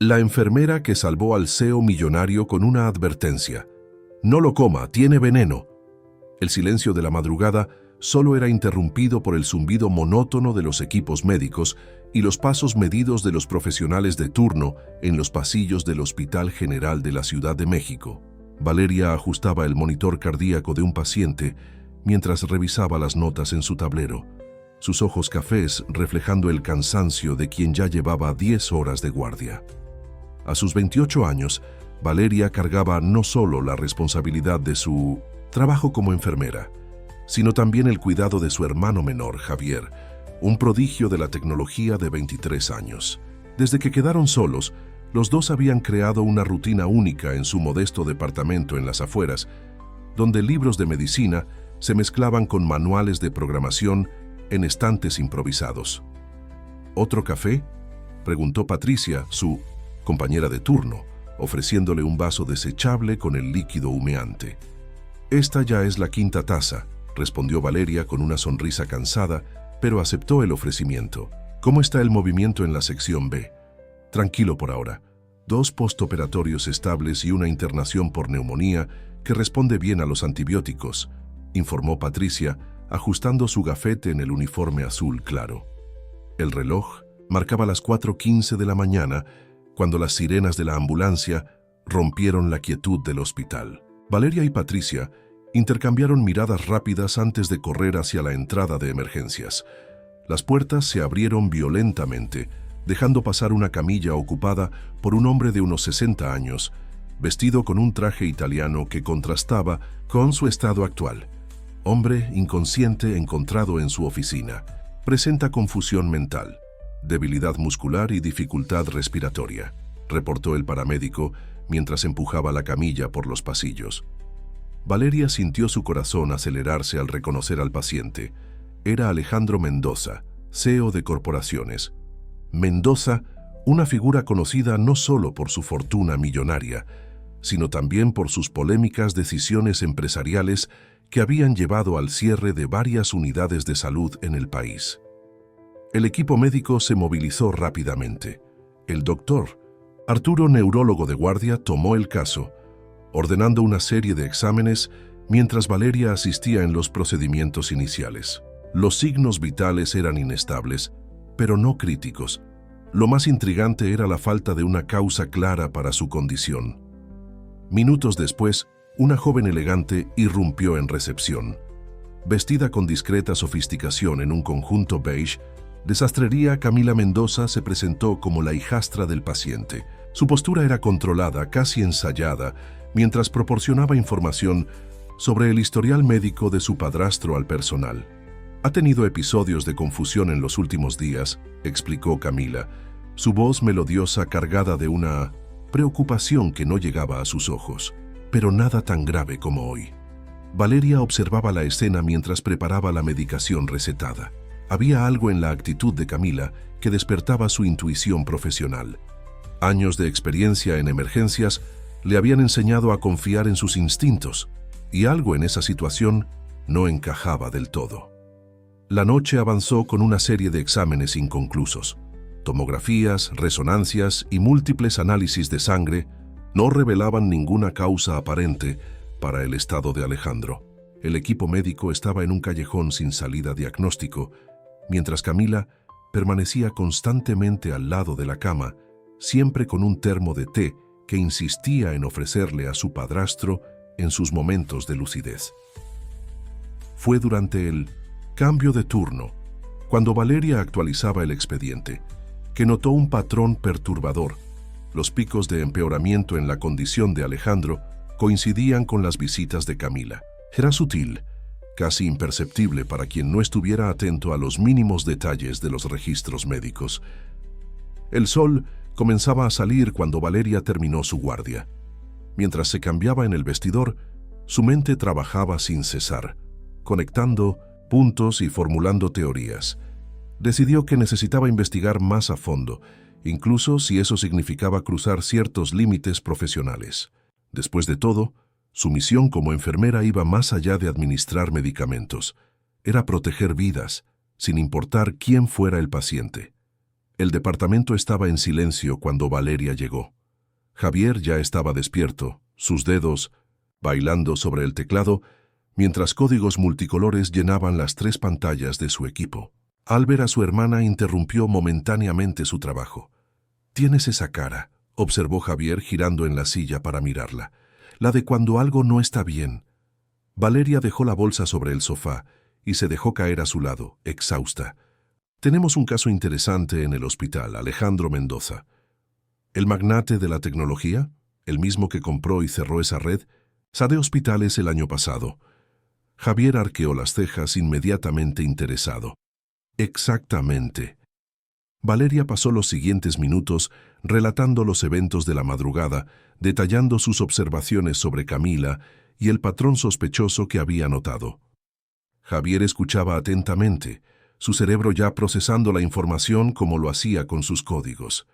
La enfermera que salvó al CEO millonario con una advertencia. No lo coma, tiene veneno. El silencio de la madrugada solo era interrumpido por el zumbido monótono de los equipos médicos y los pasos medidos de los profesionales de turno en los pasillos del Hospital General de la Ciudad de México. Valeria ajustaba el monitor cardíaco de un paciente mientras revisaba las notas en su tablero, sus ojos cafés reflejando el cansancio de quien ya llevaba 10 horas de guardia. A sus 28 años, Valeria cargaba no solo la responsabilidad de su trabajo como enfermera, sino también el cuidado de su hermano menor, Javier, un prodigio de la tecnología de 23 años. Desde que quedaron solos, los dos habían creado una rutina única en su modesto departamento en las afueras, donde libros de medicina se mezclaban con manuales de programación en estantes improvisados. ¿Otro café?, preguntó Patricia, su compañera de turno, ofreciéndole un vaso desechable con el líquido humeante. «Esta ya es la quinta taza», respondió Valeria con una sonrisa cansada, pero aceptó el ofrecimiento. «¿Cómo está el movimiento en la sección B?» «Tranquilo por ahora. 2 postoperatorios estables y una internación por neumonía que responde bien a los antibióticos», informó Patricia, ajustando su gafete en el uniforme azul claro. El reloj marcaba las 4:15 de la mañana cuando las sirenas de la ambulancia rompieron la quietud del hospital. Valeria y Patricia intercambiaron miradas rápidas antes de correr hacia la entrada de emergencias. Las puertas se abrieron violentamente, dejando pasar una camilla ocupada por un hombre de unos 60 años, vestido con un traje italiano que contrastaba con su estado actual. Hombre inconsciente encontrado en su oficina. Presenta confusión mental, debilidad muscular y dificultad respiratoria, reportó el paramédico mientras empujaba la camilla por los pasillos. Valeria sintió su corazón acelerarse al reconocer al paciente. Era Alejandro Mendoza, CEO de corporaciones. Mendoza, una figura conocida no solo por su fortuna millonaria, sino también por sus polémicas decisiones empresariales que habían llevado al cierre de varias unidades de salud en el país. El equipo médico se movilizó rápidamente. El doctor Arturo, neurólogo de guardia, tomó el caso, ordenando una serie de exámenes mientras Valeria asistía en los procedimientos iniciales. Los signos vitales eran inestables, pero no críticos. Lo más intrigante era la falta de una causa clara para su condición. Minutos después, una joven elegante irrumpió en recepción. Vestida con discreta sofisticación en un conjunto beige, de sastrería, Camila Mendoza se presentó como la hijastra del paciente. Su postura era controlada, casi ensayada, mientras proporcionaba información sobre el historial médico de su padrastro al personal. «Ha tenido episodios de confusión en los últimos días», explicó Camila, su voz melodiosa cargada de una preocupación que no llegaba a sus ojos, pero nada tan grave como hoy. Valeria observaba la escena mientras preparaba la medicación recetada. Había algo en la actitud de Camila que despertaba su intuición profesional. Años de experiencia en emergencias le habían enseñado a confiar en sus instintos, y algo en esa situación no encajaba del todo. La noche avanzó con una serie de exámenes inconclusos. Tomografías, resonancias y múltiples análisis de sangre no revelaban ninguna causa aparente para el estado de Alejandro. El equipo médico estaba en un callejón sin salida diagnóstico, mientras Camila permanecía constantemente al lado de la cama, siempre con un termo de té que insistía en ofrecerle a su padrastro en sus momentos de lucidez. Fue durante el cambio de turno, cuando Valeria actualizaba el expediente, que notó un patrón perturbador. Los picos de empeoramiento en la condición de Alejandro coincidían con las visitas de Camila. Era sutil, casi imperceptible para quien no estuviera atento a los mínimos detalles de los registros médicos. El sol comenzaba a salir cuando Valeria terminó su guardia. Mientras se cambiaba en el vestidor, su mente trabajaba sin cesar, conectando puntos y formulando teorías. Decidió que necesitaba investigar más a fondo, incluso si eso significaba cruzar ciertos límites profesionales. Después de todo, su misión como enfermera iba más allá de administrar medicamentos. Era proteger vidas, sin importar quién fuera el paciente. El departamento estaba en silencio cuando Valeria llegó. Javier ya estaba despierto, sus dedos bailando sobre el teclado, mientras códigos multicolores llenaban las 3 pantallas de su equipo. Al ver a su hermana, interrumpió momentáneamente su trabajo. «Tienes esa cara», observó Javier girando en la silla para mirarla. «La de cuando algo no está bien». Valeria dejó la bolsa sobre el sofá y se dejó caer a su lado, exhausta. «Tenemos un caso interesante en el hospital, Alejandro Mendoza. El magnate de la tecnología, el mismo que compró y cerró esa red, de hospitales el año pasado». Javier arqueó las cejas inmediatamente interesado. «Exactamente». Valeria pasó los siguientes minutos relatando los eventos de la madrugada, detallando sus observaciones sobre Camila y el patrón sospechoso que había notado. Javier escuchaba atentamente, su cerebro ya procesando la información como lo hacía con sus códigos.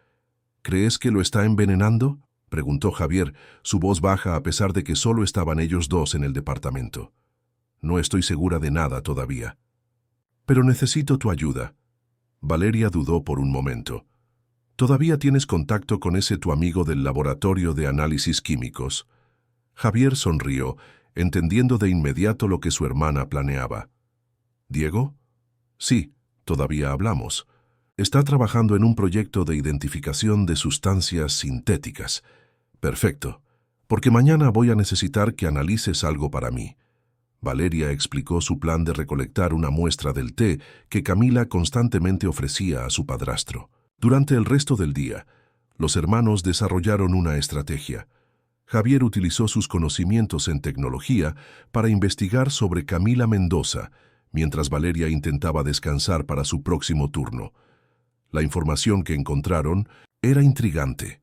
«¿Crees que lo está envenenando?», preguntó Javier, su voz baja a pesar de que solo estaban ellos dos en el departamento. «No estoy segura de nada todavía. Pero necesito tu ayuda». Valeria dudó por un momento. «¿Todavía tienes contacto con ese tu amigo del laboratorio de análisis químicos?». Javier sonrió, entendiendo de inmediato lo que su hermana planeaba. «¿Diego?». «Sí, todavía hablamos. Está trabajando en un proyecto de identificación de sustancias sintéticas». «Perfecto, porque mañana voy a necesitar que analices algo para mí». Valeria explicó su plan de recolectar una muestra del té que Camila constantemente ofrecía a su padrastro. Durante el resto del día, los hermanos desarrollaron una estrategia. Javier utilizó sus conocimientos en tecnología para investigar sobre Camila Mendoza, mientras Valeria intentaba descansar para su próximo turno. La información que encontraron era intrigante.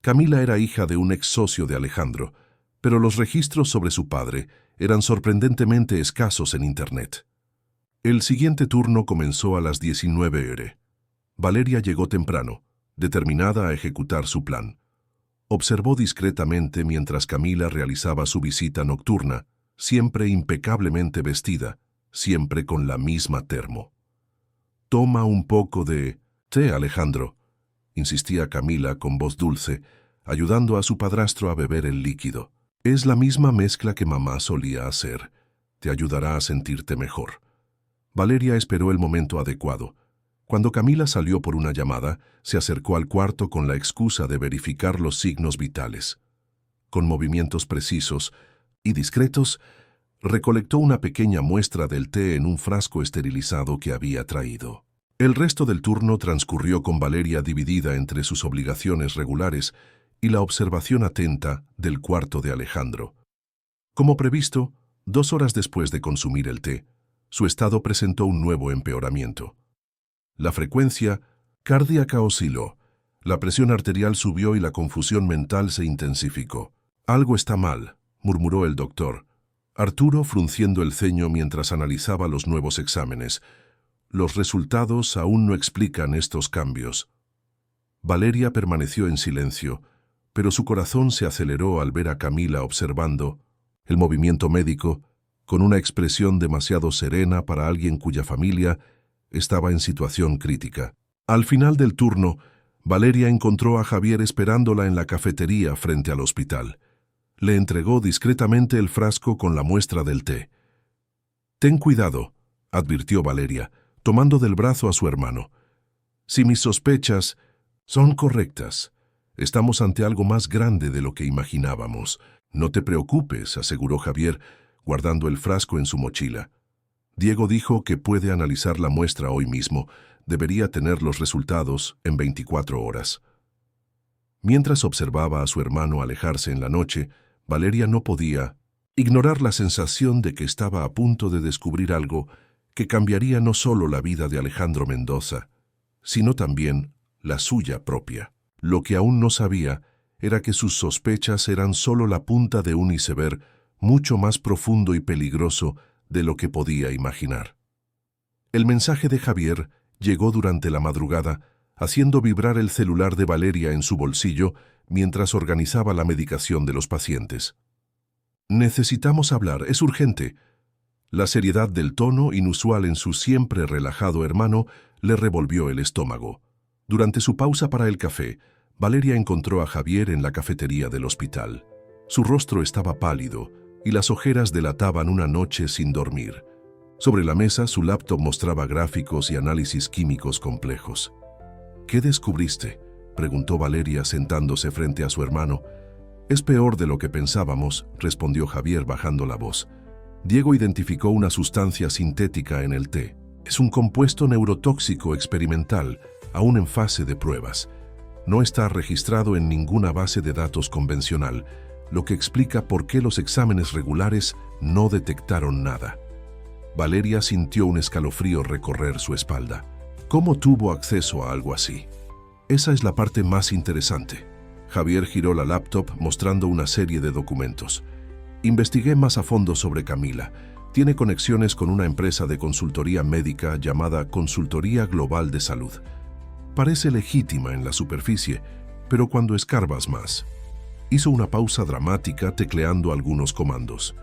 Camila era hija de un ex socio de Alejandro, pero los registros sobre su padre eran sorprendentemente escasos en Internet. El siguiente turno comenzó a las 19 horas. Valeria llegó temprano, determinada a ejecutar su plan. Observó discretamente mientras Camila realizaba su visita nocturna, siempre impecablemente vestida, siempre con la misma termo. «Toma un poco de té, Alejandro», insistía Camila con voz dulce, ayudando a su padrastro a beber el líquido. «Es la misma mezcla que mamá solía hacer. Te ayudará a sentirte mejor». Valeria esperó el momento adecuado. Cuando Camila salió por una llamada, se acercó al cuarto con la excusa de verificar los signos vitales. Con movimientos precisos y discretos, recolectó una pequeña muestra del té en un frasco esterilizado que había traído. El resto del turno transcurrió con Valeria dividida entre sus obligaciones regulares y la observación atenta del cuarto de Alejandro. Como previsto, 2 horas después de consumir el té, su estado presentó un nuevo empeoramiento. La frecuencia cardíaca osciló, la presión arterial subió y la confusión mental se intensificó. «Algo está mal», murmuró el doctor, Arturo frunciendo el ceño mientras analizaba los nuevos exámenes. «Los resultados aún no explican estos cambios». Valeria permaneció en silencio, pero su corazón se aceleró al ver a Camila observando el movimiento médico con una expresión demasiado serena para alguien cuya familia estaba en situación crítica. Al final del turno, Valeria encontró a Javier esperándola en la cafetería frente al hospital. Le entregó discretamente el frasco con la muestra del té. «Ten cuidado», advirtió Valeria, tomando del brazo a su hermano. «Si mis sospechas son correctas, estamos ante algo más grande de lo que imaginábamos». «No te preocupes», aseguró Javier, guardando el frasco en su mochila. «Diego dijo que puede analizar la muestra hoy mismo. Debería tener los resultados en 24 horas». Mientras observaba a su hermano alejarse en la noche, Valeria no podía ignorar la sensación de que estaba a punto de descubrir algo que cambiaría no solo la vida de Alejandro Mendoza, sino también la suya propia. Lo que aún no sabía era que sus sospechas eran solo la punta de un iceberg mucho más profundo y peligroso de lo que podía imaginar. El mensaje de Javier llegó durante la madrugada, haciendo vibrar el celular de Valeria en su bolsillo mientras organizaba la medicación de los pacientes. «Necesitamos hablar, es urgente». La seriedad del tono, inusual en su siempre relajado hermano, le revolvió el estómago. Durante su pausa para el café, Valeria encontró a Javier en la cafetería del hospital. Su rostro estaba pálido y las ojeras delataban una noche sin dormir. Sobre la mesa, su laptop mostraba gráficos y análisis químicos complejos. ¿Qué descubriste?, preguntó Valeria sentándose frente a su hermano. Es peor de lo que pensábamos, respondió Javier bajando la voz. Diego identificó una sustancia sintética en el té. Es un compuesto neurotóxico experimental, aún en fase de pruebas. No está registrado en ninguna base de datos convencional, lo que explica por qué los exámenes regulares no detectaron nada. Valeria sintió un escalofrío recorrer su espalda. ¿Cómo tuvo acceso a algo así? Esa es la parte más interesante. Javier giró la laptop mostrando una serie de documentos. Investigué más a fondo sobre Camila. Tiene conexiones con una empresa de consultoría médica llamada Consultoría Global de Salud. Parece legítima en la superficie, pero cuando escarbas más. Hizo una pausa dramática tecleando algunos comandos.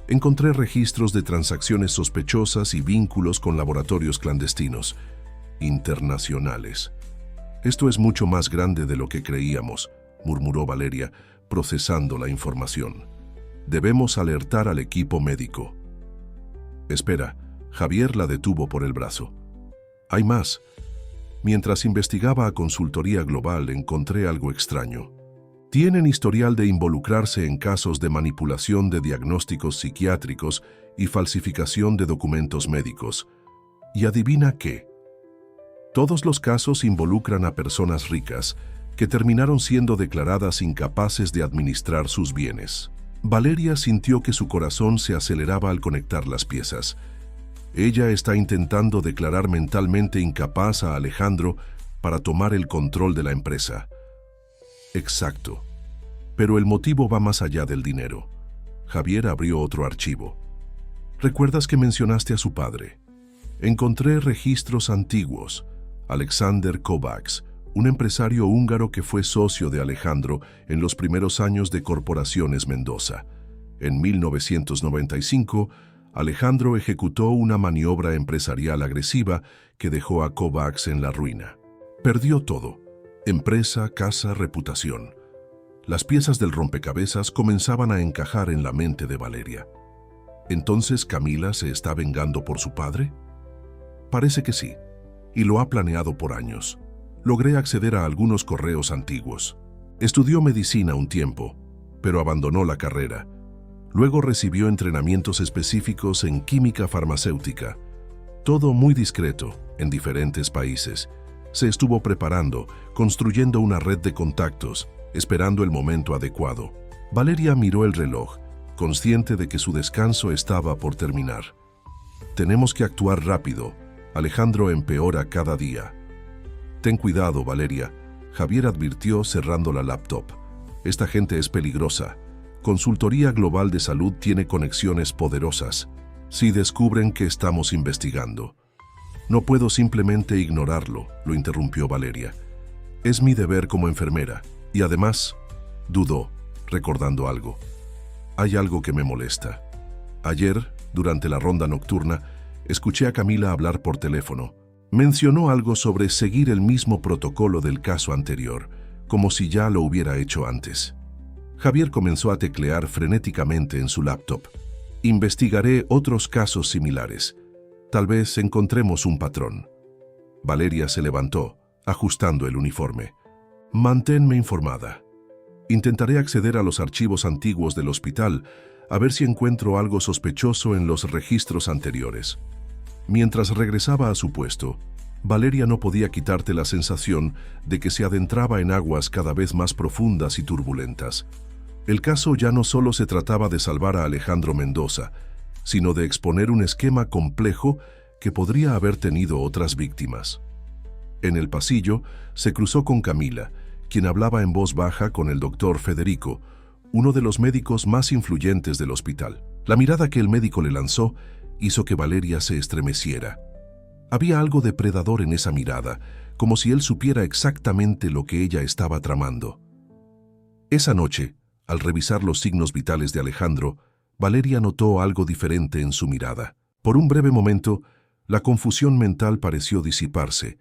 Encontré registros de transacciones sospechosas y vínculos con laboratorios clandestinos, internacionales. Esto es mucho más grande de lo que creíamos, murmuró Valeria, procesando la información. Debemos alertar al equipo médico. Espera, Javier la detuvo por el brazo. Hay más. Mientras investigaba a Consultoría Global encontré algo extraño. Tienen historial de involucrarse en casos de manipulación de diagnósticos psiquiátricos y falsificación de documentos médicos. ¿Y adivina qué? Todos los casos involucran a personas ricas que terminaron siendo declaradas incapaces de administrar sus bienes. Valeria sintió que su corazón se aceleraba al conectar las piezas. Ella está intentando declarar mentalmente incapaz a Alejandro para tomar el control de la empresa. Exacto. Pero el motivo va más allá del dinero. Javier abrió otro archivo. ¿Recuerdas que mencionaste a su padre? Encontré registros antiguos. Alexander Kovacs, un empresario húngaro que fue socio de Alejandro en los primeros años de Corporaciones Mendoza. En 1995, Alejandro ejecutó una maniobra empresarial agresiva que dejó a Kovacs en la ruina. Perdió todo: empresa, casa, reputación. Las piezas del rompecabezas comenzaban a encajar en la mente de Valeria. ¿Entonces Camila se está vengando por su padre? Parece que sí, y lo ha planeado por años. Logré acceder a algunos correos antiguos. Estudió medicina un tiempo, pero abandonó la carrera. Luego recibió entrenamientos específicos en química farmacéutica. Todo muy discreto, en diferentes países. Se estuvo preparando, construyendo una red de contactos, esperando el momento adecuado. Valeria miró el reloj, consciente de que su descanso estaba por terminar. Tenemos que actuar rápido. Alejandro empeora cada día. Ten cuidado, Valeria, Javier advirtió cerrando la laptop. Esta gente es peligrosa. Consultoría Global de Salud tiene conexiones poderosas. Si descubren que estamos investigando. No puedo simplemente ignorarlo, lo interrumpió Valeria. Es mi deber como enfermera. Y además, dudó, recordando algo. Hay algo que me molesta. Ayer, durante la ronda nocturna, escuché a Camila hablar por teléfono. Mencionó algo sobre seguir el mismo protocolo del caso anterior, como si ya lo hubiera hecho antes. Javier comenzó a teclear frenéticamente en su laptop. Investigaré otros casos similares. Tal vez encontremos un patrón. Valeria se levantó, ajustando el uniforme. Manténme informada. Intentaré acceder a los archivos antiguos del hospital a ver si encuentro algo sospechoso en los registros anteriores. Mientras regresaba a su puesto, Valeria no podía quitarte la sensación de que se adentraba en aguas cada vez más profundas y turbulentas. El caso ya no solo se trataba de salvar a Alejandro Mendoza, sino de exponer un esquema complejo que podría haber tenido otras víctimas. En el pasillo se cruzó con Camila, quien hablaba en voz baja con el doctor Federico, uno de los médicos más influyentes del hospital. La mirada que el médico le lanzó hizo que Valeria se estremeciera. Había algo depredador en esa mirada, como si él supiera exactamente lo que ella estaba tramando. Esa noche, al revisar los signos vitales de Alejandro, Valeria notó algo diferente en su mirada. Por un breve momento, la confusión mental pareció disiparse.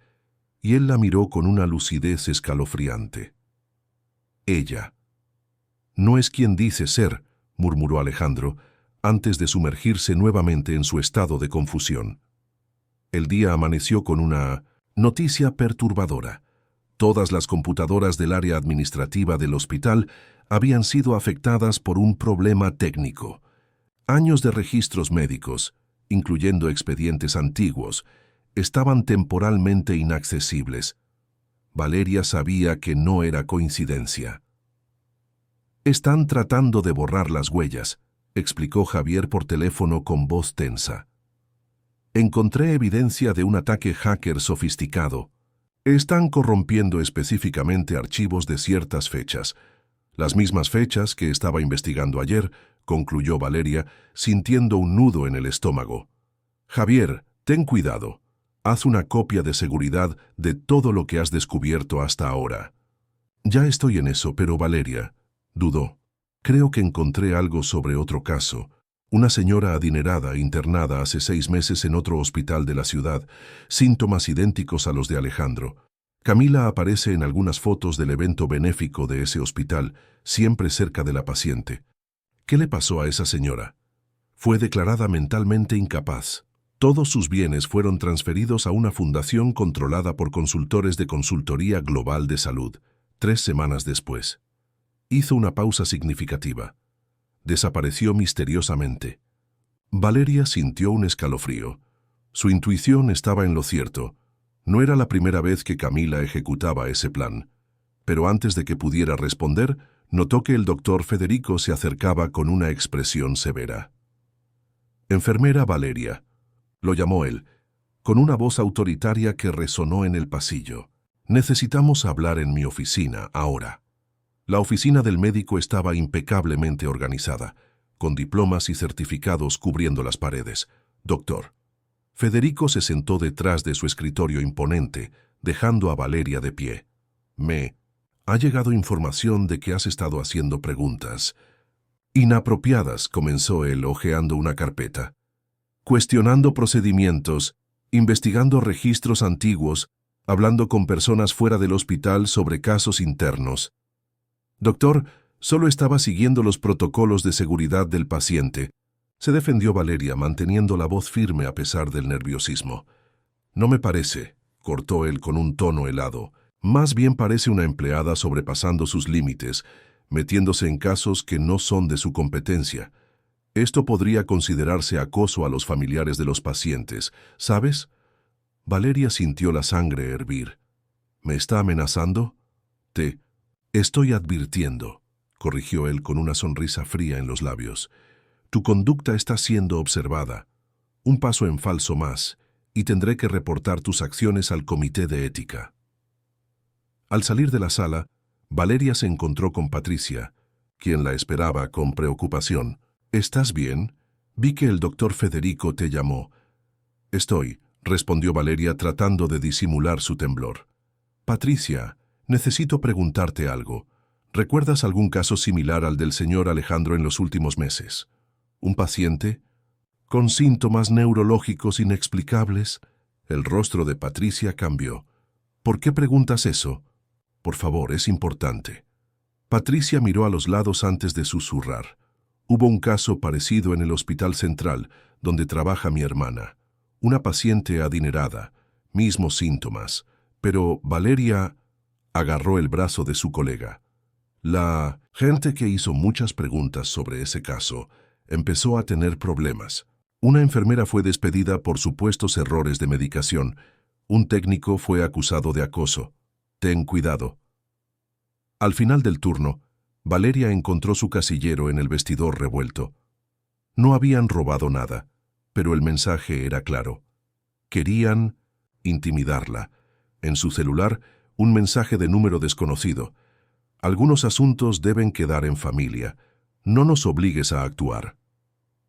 y él la miró con una lucidez escalofriante. Ella. No es quien dice ser, murmuró Alejandro, antes de sumergirse nuevamente en su estado de confusión. El día amaneció con una noticia perturbadora. Todas las computadoras del área administrativa del hospital habían sido afectadas por un problema técnico. Años de registros médicos, incluyendo expedientes antiguos, estaban temporalmente inaccesibles. Valeria sabía que no era coincidencia. «Están tratando de borrar las huellas», explicó Javier por teléfono con voz tensa. «Encontré evidencia de un ataque hacker sofisticado. Están corrompiendo específicamente archivos de ciertas fechas. Las mismas fechas que estaba investigando ayer», concluyó Valeria, sintiendo un nudo en el estómago. «Javier, ten cuidado. Haz una copia de seguridad de todo lo que has descubierto hasta ahora». «Ya estoy en eso, pero Valeria», dudó. «Creo que encontré algo sobre otro caso. Una señora adinerada internada hace 6 meses en otro hospital de la ciudad, síntomas idénticos a los de Alejandro. Camila aparece en algunas fotos del evento benéfico de ese hospital, siempre cerca de la paciente. ¿Qué le pasó a esa señora? Fue declarada mentalmente incapaz. Todos sus bienes fueron transferidos a una fundación controlada por consultores de Consultoría Global de Salud, 3 semanas después. Hizo una pausa significativa. Desapareció misteriosamente. Valeria sintió un escalofrío. Su intuición estaba en lo cierto. No era la primera vez que Camila ejecutaba ese plan. Pero antes de que pudiera responder, notó que el doctor Federico se acercaba con una expresión severa. «Enfermera Valeria», lo llamó él, con una voz autoritaria que resonó en el pasillo. «Necesitamos hablar en mi oficina, ahora». La oficina del médico estaba impecablemente organizada, con diplomas y certificados cubriendo las paredes. «Doctor». Federico se sentó detrás de su escritorio imponente, dejando a Valeria de pie. «Ha llegado información de que has estado haciendo preguntas inapropiadas», comenzó él hojeando una carpeta. «Cuestionando procedimientos, investigando registros antiguos, hablando con personas fuera del hospital sobre casos internos». «Doctor, solo estaba siguiendo los protocolos de seguridad del paciente», se defendió Valeria, manteniendo la voz firme a pesar del nerviosismo. «No me parece», cortó él con un tono helado. «Más bien parece una empleada sobrepasando sus límites, metiéndose en casos que no son de su competencia. Esto podría considerarse acoso a los familiares de los pacientes, ¿sabes?» Valeria sintió la sangre hervir. «¿Me está amenazando?» «Te estoy advirtiendo», corrigió él con una sonrisa fría en los labios. «Tu conducta está siendo observada. Un paso en falso más, y tendré que reportar tus acciones al comité de ética». Al salir de la sala, Valeria se encontró con Patricia, quien la esperaba con preocupación. «¿Estás bien? Vi que el doctor Federico te llamó». «Estoy», respondió Valeria tratando de disimular su temblor. «Patricia, necesito preguntarte algo. ¿Recuerdas algún caso similar al del señor Alejandro en los últimos meses? ¿Un paciente con síntomas neurológicos inexplicables?» El rostro de Patricia cambió. «¿Por qué preguntas eso? Por favor, es importante». Patricia miró a los lados antes de susurrar. «Hubo un caso parecido en el Hospital Central, donde trabaja mi hermana. Una paciente adinerada, mismos síntomas. Pero Valeria…» agarró el brazo de su colega. «La gente que hizo muchas preguntas sobre ese caso empezó a tener problemas. Una enfermera fue despedida por supuestos errores de medicación. Un técnico fue acusado de acoso. Ten cuidado». Al final del turno, Valeria encontró su casillero en el vestidor revuelto. No habían robado nada, pero el mensaje era claro. Querían intimidarla. En su celular, un mensaje de número desconocido. «Algunos asuntos deben quedar en familia. No nos obligues a actuar».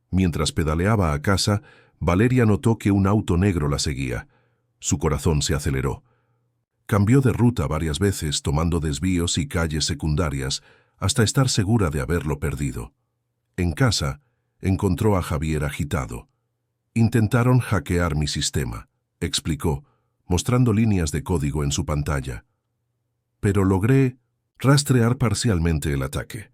Mientras pedaleaba a casa, Valeria notó que un auto negro la seguía. Su corazón se aceleró. Cambió de ruta varias veces, tomando desvíos y calles secundarias, hasta estar segura de haberlo perdido. En casa, encontró a Javier agitado. «Intentaron hackear mi sistema», explicó, mostrando líneas de código en su pantalla. Pero logré rastrear parcialmente el ataque.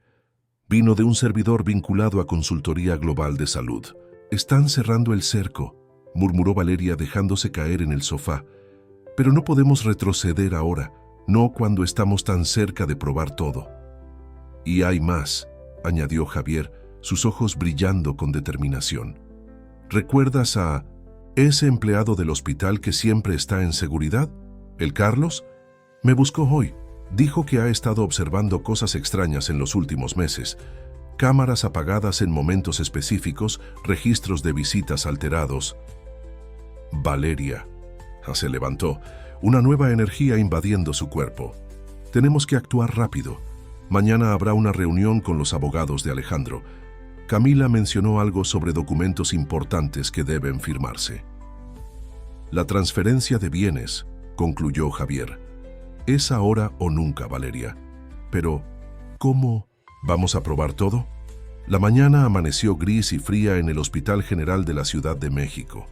Vino de un servidor vinculado a Consultoría Global de Salud. «Están cerrando el cerco», murmuró Valeria dejándose caer en el sofá. «Pero no podemos retroceder ahora, no cuando estamos tan cerca de probar todo». «Y hay más», añadió Javier, sus ojos brillando con determinación. «¿Recuerdas a ese empleado del hospital que siempre está en seguridad? ¿El Carlos? Me buscó hoy. Dijo que ha estado observando cosas extrañas en los últimos meses. Cámaras apagadas en momentos específicos, registros de visitas alterados». Valeria se levantó, una nueva energía invadiendo su cuerpo. «Tenemos que actuar rápido. Mañana habrá una reunión con los abogados de Alejandro. Camila mencionó algo sobre documentos importantes que deben firmarse». «La transferencia de bienes», concluyó Javier. «Es ahora o nunca, Valeria. Pero, ¿cómo vamos a probar todo?» La mañana amaneció gris y fría en el Hospital General de la Ciudad de México.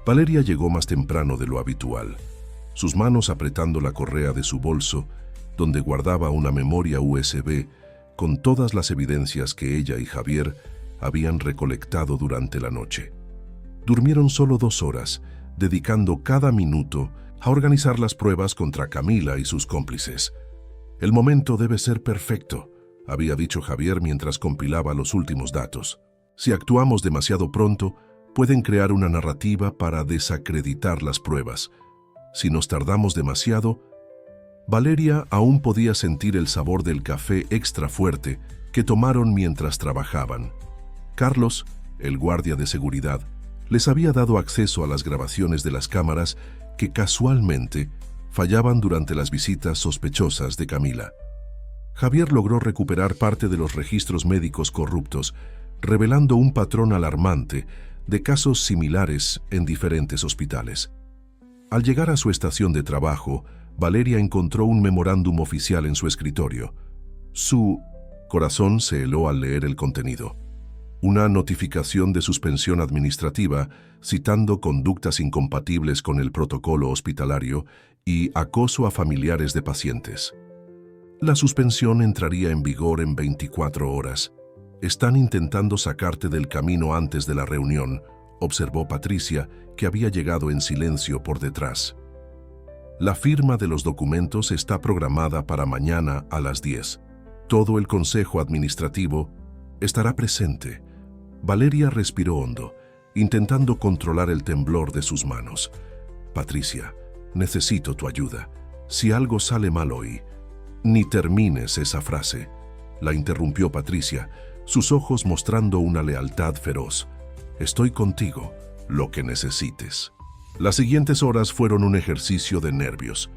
Valeria llegó más temprano de lo habitual, sus manos apretando la correa de su bolso, donde guardaba una memoria USB con todas las evidencias que ella y Javier habían recolectado durante la noche. Durmieron solo 2 horas, dedicando cada minuto a organizar las pruebas contra Camila y sus cómplices. «El momento debe ser perfecto», había dicho Javier mientras compilaba los últimos datos. «Si actuamos demasiado pronto, pueden crear una narrativa para desacreditar las pruebas. Si nos tardamos demasiado...» Valeria aún podía sentir el sabor del café extra fuerte que tomaron mientras trabajaban. Carlos, el guardia de seguridad, les había dado acceso a las grabaciones de las cámaras que casualmente fallaban durante las visitas sospechosas de Camila. Javier logró recuperar parte de los registros médicos corruptos, revelando un patrón alarmante de casos similares en diferentes hospitales. Al llegar a su estación de trabajo, Valeria encontró un memorándum oficial en su escritorio. Su corazón se heló al leer el contenido. Una notificación de suspensión administrativa citando conductas incompatibles con el protocolo hospitalario y acoso a familiares de pacientes. La suspensión entraría en vigor en 24 horas. «Están intentando sacarte del camino antes de la reunión», observó Patricia, que había llegado en silencio por detrás. «La firma de los documentos está programada para mañana a las 10. Todo el Consejo Administrativo estará presente». Valeria respiró hondo, intentando controlar el temblor de sus manos. «Patricia, necesito tu ayuda. Si algo sale mal hoy...» «Ni termines esa frase», la interrumpió Patricia, sus ojos mostrando una lealtad feroz. «Estoy contigo, lo que necesites». Las siguientes horas fueron un ejercicio de nervios.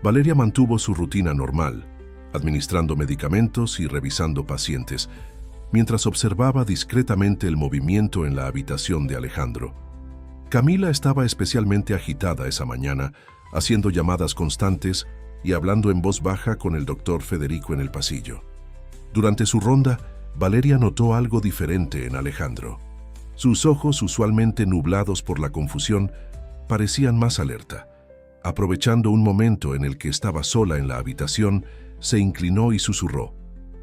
Valeria mantuvo su rutina normal, administrando medicamentos y revisando pacientes, mientras observaba discretamente el movimiento en la habitación de Alejandro. Camila estaba especialmente agitada esa mañana, haciendo llamadas constantes y hablando en voz baja con el doctor Federico en el pasillo. Durante su ronda, Valeria notó algo diferente en Alejandro. Sus ojos, usualmente nublados por la confusión, parecían más alerta. Aprovechando un momento en el que estaba sola en la habitación, se inclinó y susurró: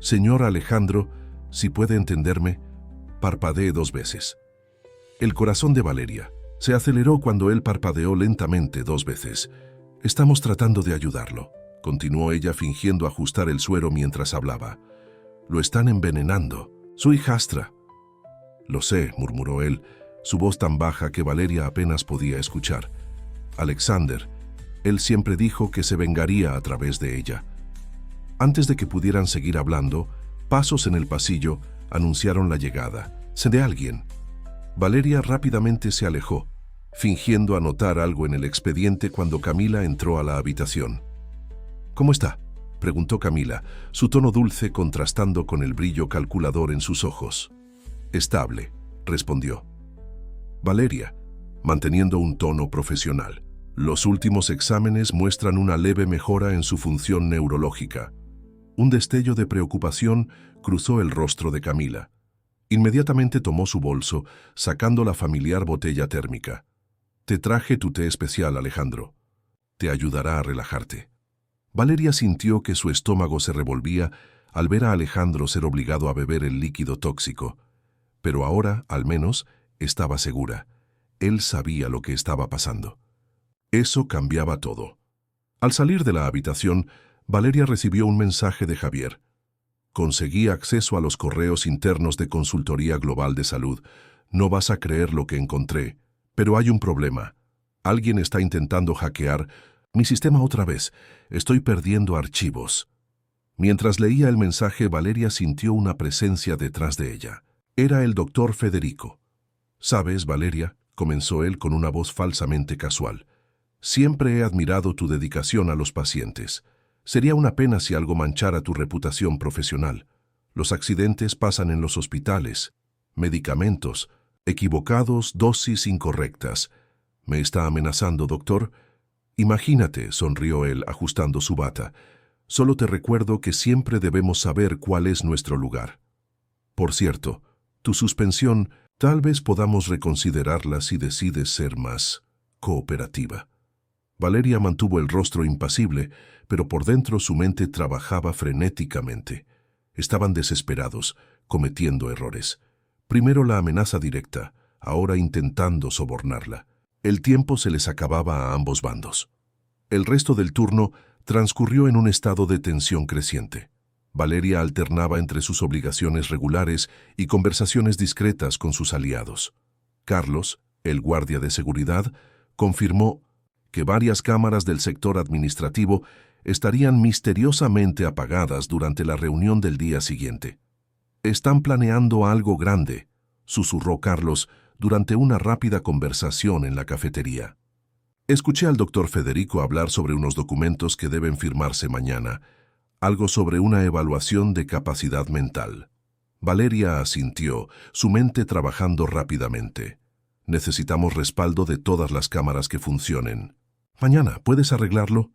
«Señor Alejandro, si puede entenderme, parpadee 2 veces». El corazón de Valeria se aceleró cuando él parpadeó lentamente 2 veces. «Estamos tratando de ayudarlo», continuó ella fingiendo ajustar el suero mientras hablaba. «Lo están envenenando. Su hijastra». «Lo sé», murmuró él, su voz tan baja que Valeria apenas podía escuchar. «Alexander, él siempre dijo que se vengaría a través de ella». Antes de que pudieran seguir hablando, pasos en el pasillo anunciaron la llegada de alguien. Valeria rápidamente se alejó, fingiendo anotar algo en el expediente cuando Camila entró a la habitación. «¿Cómo está?», preguntó Camila, su tono dulce contrastando con el brillo calculador en sus ojos. «Estable», respondió Valeria, manteniendo un tono profesional. «Los últimos exámenes muestran una leve mejora en su función neurológica». Un destello de preocupación cruzó el rostro de Camila. Inmediatamente tomó su bolso, sacando la familiar botella térmica. «Te traje tu té especial, Alejandro». te ayudará a relajarte. Valeria sintió que su estómago se revolvía al ver a Alejandro ser obligado a beber el líquido tóxico, pero ahora, al menos, estaba segura. Él sabía lo que estaba pasando. Eso cambiaba todo. Al salir de la habitación, Valeria recibió un mensaje de Javier. Conseguí acceso a los correos internos de Consultoría Global de Salud. No vas a creer lo que encontré, pero hay un problema. Alguien está intentando hackear mi sistema otra vez. Estoy perdiendo archivos. Mientras leía el mensaje, Valeria sintió una presencia detrás de ella. Era el doctor Federico. «Sabes, Valeria», comenzó él con una voz falsamente casual, «siempre he admirado tu dedicación a los pacientes. Sería una pena si algo manchara tu reputación profesional. Los accidentes pasan en los hospitales. Medicamentos, equivocados, dosis incorrectas. ¿Me está amenazando, doctor?» «Imagínate», sonrió él ajustando su bata. «Solo te recuerdo que siempre debemos saber cuál es nuestro lugar. Por cierto, tu suspensión tal vez podamos reconsiderarla si decides ser más cooperativa». Valeria mantuvo el rostro impasible, pero por dentro su mente trabajaba frenéticamente. Estaban desesperados, cometiendo errores. Primero la amenaza directa, ahora intentando sobornarla. El tiempo se les acababa a ambos bandos. El resto del turno transcurrió en un estado de tensión creciente. Valeria alternaba entre sus obligaciones regulares y conversaciones discretas con sus aliados. Carlos, el guardia de seguridad, confirmó que varias cámaras del sector administrativo estarían misteriosamente apagadas durante la reunión del día siguiente. «Están planeando algo grande», susurró Carlos durante una rápida conversación en la cafetería. «Escuché al doctor Federico hablar sobre unos documentos que deben firmarse mañana, algo sobre una evaluación de capacidad mental». Valeria asintió, su mente trabajando rápidamente. «Necesitamos respaldo de todas las cámaras que funcionen». «Mañana, ¿puedes arreglarlo?»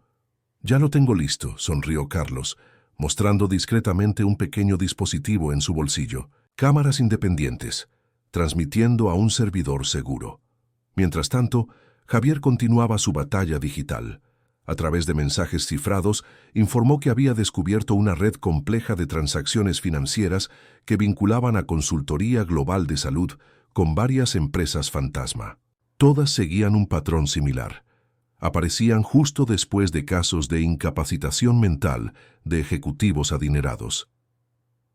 «Ya lo tengo listo», sonrió Carlos, mostrando discretamente un pequeño dispositivo en su bolsillo. «Cámaras independientes, transmitiendo a un servidor seguro». Mientras tanto, Javier continuaba su batalla digital. A través de mensajes cifrados, informó que había descubierto una red compleja de transacciones financieras que vinculaban a Consultoría Global de Salud con varias empresas fantasma. Todas seguían un patrón similar. Aparecían justo después de casos de incapacitación mental de ejecutivos adinerados.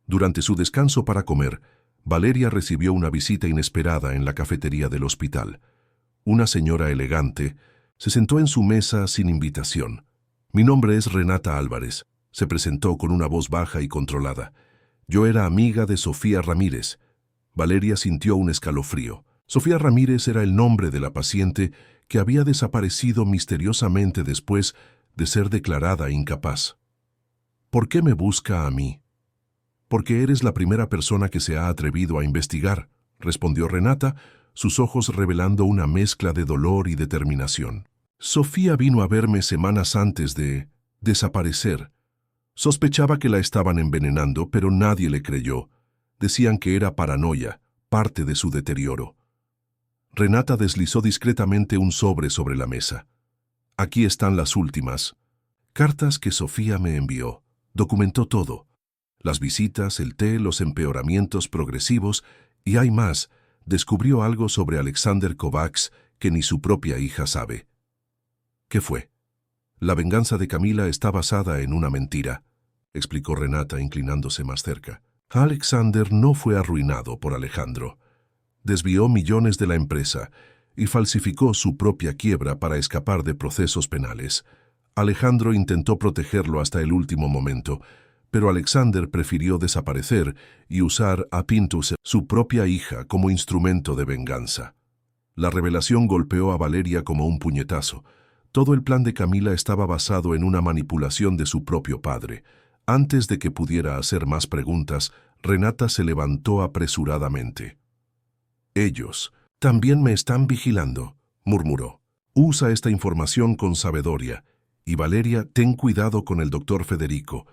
Durante su descanso para comer, Valeria recibió una visita inesperada en la cafetería del hospital. Una señora elegante se sentó en su mesa sin invitación. «Mi nombre es Renata Álvarez», se presentó con una voz baja y controlada. «Yo era amiga de Sofía Ramírez». Valeria sintió un escalofrío. Sofía Ramírez era el nombre de la paciente que había desaparecido misteriosamente después de ser declarada incapaz. «¿Por qué me busca a mí?» «Porque eres la primera persona que se ha atrevido a investigar», respondió Renata, sus ojos revelando una mezcla de dolor y determinación. «Sofía vino a verme semanas antes de desaparecer. Sospechaba que la estaban envenenando, pero nadie le creyó. Decían que era paranoia, parte de su deterioro». Renata deslizó discretamente un sobre la mesa. «Aquí están las últimas cartas que Sofía me envió. Documentó todo. Las visitas, el té, los empeoramientos progresivos, y hay más. Descubrió algo sobre Alexander Kovacs que ni su propia hija sabe». «¿Qué fue?» «La venganza de Camila está basada en una mentira», explicó Renata inclinándose más cerca. «Alexander no fue arruinado por Alejandro. Desvió millones de la empresa y falsificó su propia quiebra para escapar de procesos penales. Alejandro intentó protegerlo hasta el último momento, pero Alexander prefirió desaparecer y usar a Pintus, su propia hija, como instrumento de venganza». La revelación golpeó a Valeria como un puñetazo. Todo el plan de Camila estaba basado en una manipulación de su propio padre. Antes de que pudiera hacer más preguntas, Renata se levantó apresuradamente. «Ellos también me están vigilando», murmuró. «Usa esta información con sabiduría. Y Valeria, ten cuidado con el doctor Federico.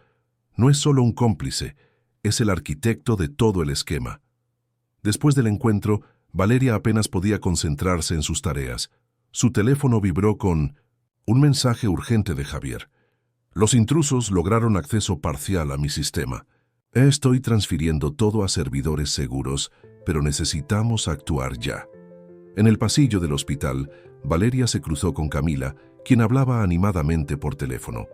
No es solo un cómplice, es el arquitecto de todo el esquema». Después del encuentro, Valeria apenas podía concentrarse en sus tareas. Su teléfono vibró con Un mensaje urgente de Javier. Los intrusos lograron acceso parcial a mi sistema. Estoy transfiriendo todo a servidores seguros, pero necesitamos actuar ya. En el pasillo del hospital, Valeria se cruzó con Camila, quien hablaba animadamente por teléfono.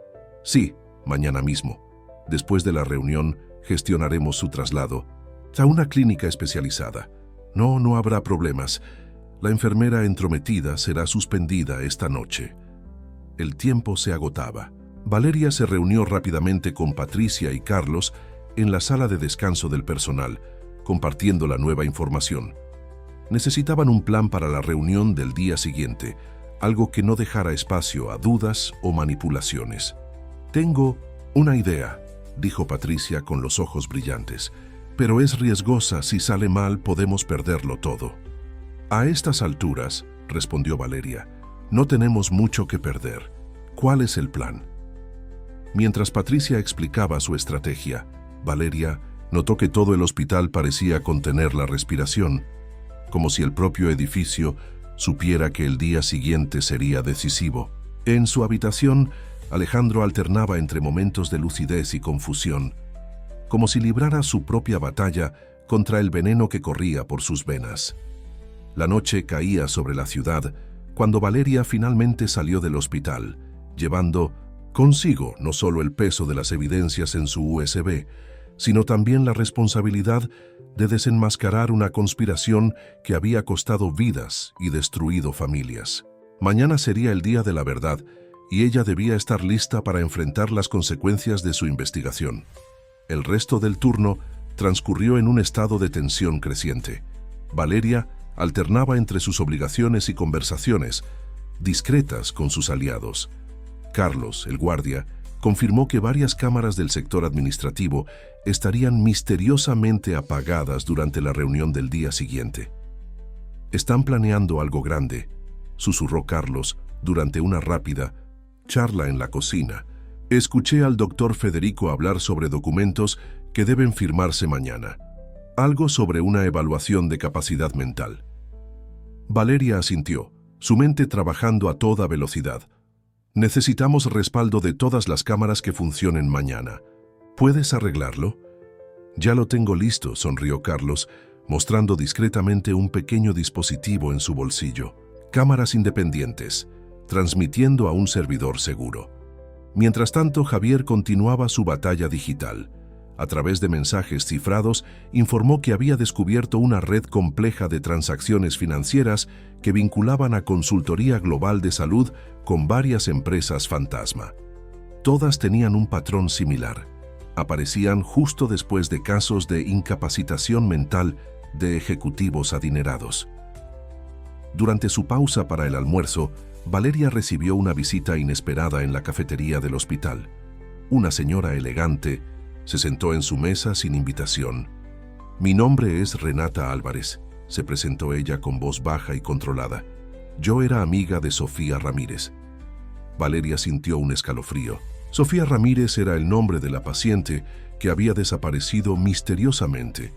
Sí, mañana mismo. Después de la reunión, gestionaremos su traslado a una clínica especializada. No habrá problemas. La enfermera entrometida será suspendida esta noche. El tiempo se agotaba. Valeria se reunió rápidamente con Patricia y Carlos en la sala de descanso del personal, compartiendo la nueva información. Necesitaban un plan para la reunión del día siguiente, algo que no dejara espacio a dudas o manipulaciones. Tengo una idea, dijo Patricia con los ojos brillantes, pero es riesgosa. Si sale mal podemos perderlo todo. A estas alturas, respondió Valeria, no tenemos mucho que perder. ¿Cuál es el plan? Mientras Patricia explicaba su estrategia, Valeria notó que todo el hospital parecía contener la respiración, como si el propio edificio supiera que el día siguiente sería decisivo. En su habitación, Alejandro alternaba entre momentos de lucidez y confusión, como si librara su propia batalla contra el veneno que corría por sus venas. La noche caía sobre la ciudad cuando Valeria finalmente salió del hospital, llevando consigo no solo el peso de las evidencias en su USB, sino también la responsabilidad de desenmascarar una conspiración que había costado vidas y destruido familias. Mañana sería el día de la verdad y ella debía estar lista para enfrentar las consecuencias de su investigación. El resto del turno transcurrió en un estado de tensión creciente. Valeria alternaba entre sus obligaciones y conversaciones discretas con sus aliados. Carlos, el guardia, confirmó que varias cámaras del sector administrativo estarían misteriosamente apagadas durante la reunión del día siguiente. «Están planeando algo grande», susurró Carlos durante una rápida charla en la cocina. «Escuché al doctor Federico hablar sobre documentos que deben firmarse mañana. Algo sobre una evaluación de capacidad mental». Valeria asintió, su mente trabajando a toda velocidad. «Necesitamos respaldo de todas las cámaras que funcionen mañana. ¿Puedes arreglarlo?» «Ya lo tengo listo», sonrió Carlos, mostrando discretamente un pequeño dispositivo en su bolsillo. Cámaras independientes, transmitiendo a un servidor seguro. Mientras tanto, Javier continuaba su batalla digital. A través de mensajes cifrados, informó que había descubierto una red compleja de transacciones financieras que vinculaban a Consultoría Global de Salud con varias empresas fantasma. Todas tenían un patrón similar. Aparecían justo después de casos de incapacitación mental de ejecutivos adinerados. Durante su pausa para el almuerzo, Valeria recibió una visita inesperada en la cafetería del hospital. Una señora elegante se sentó en su mesa sin invitación. «Mi nombre es Renata Álvarez», se presentó ella con voz baja y controlada. «Yo era amiga de Sofía Ramírez». Valeria sintió un escalofrío. Sofía Ramírez era el nombre de la paciente que había desaparecido misteriosamente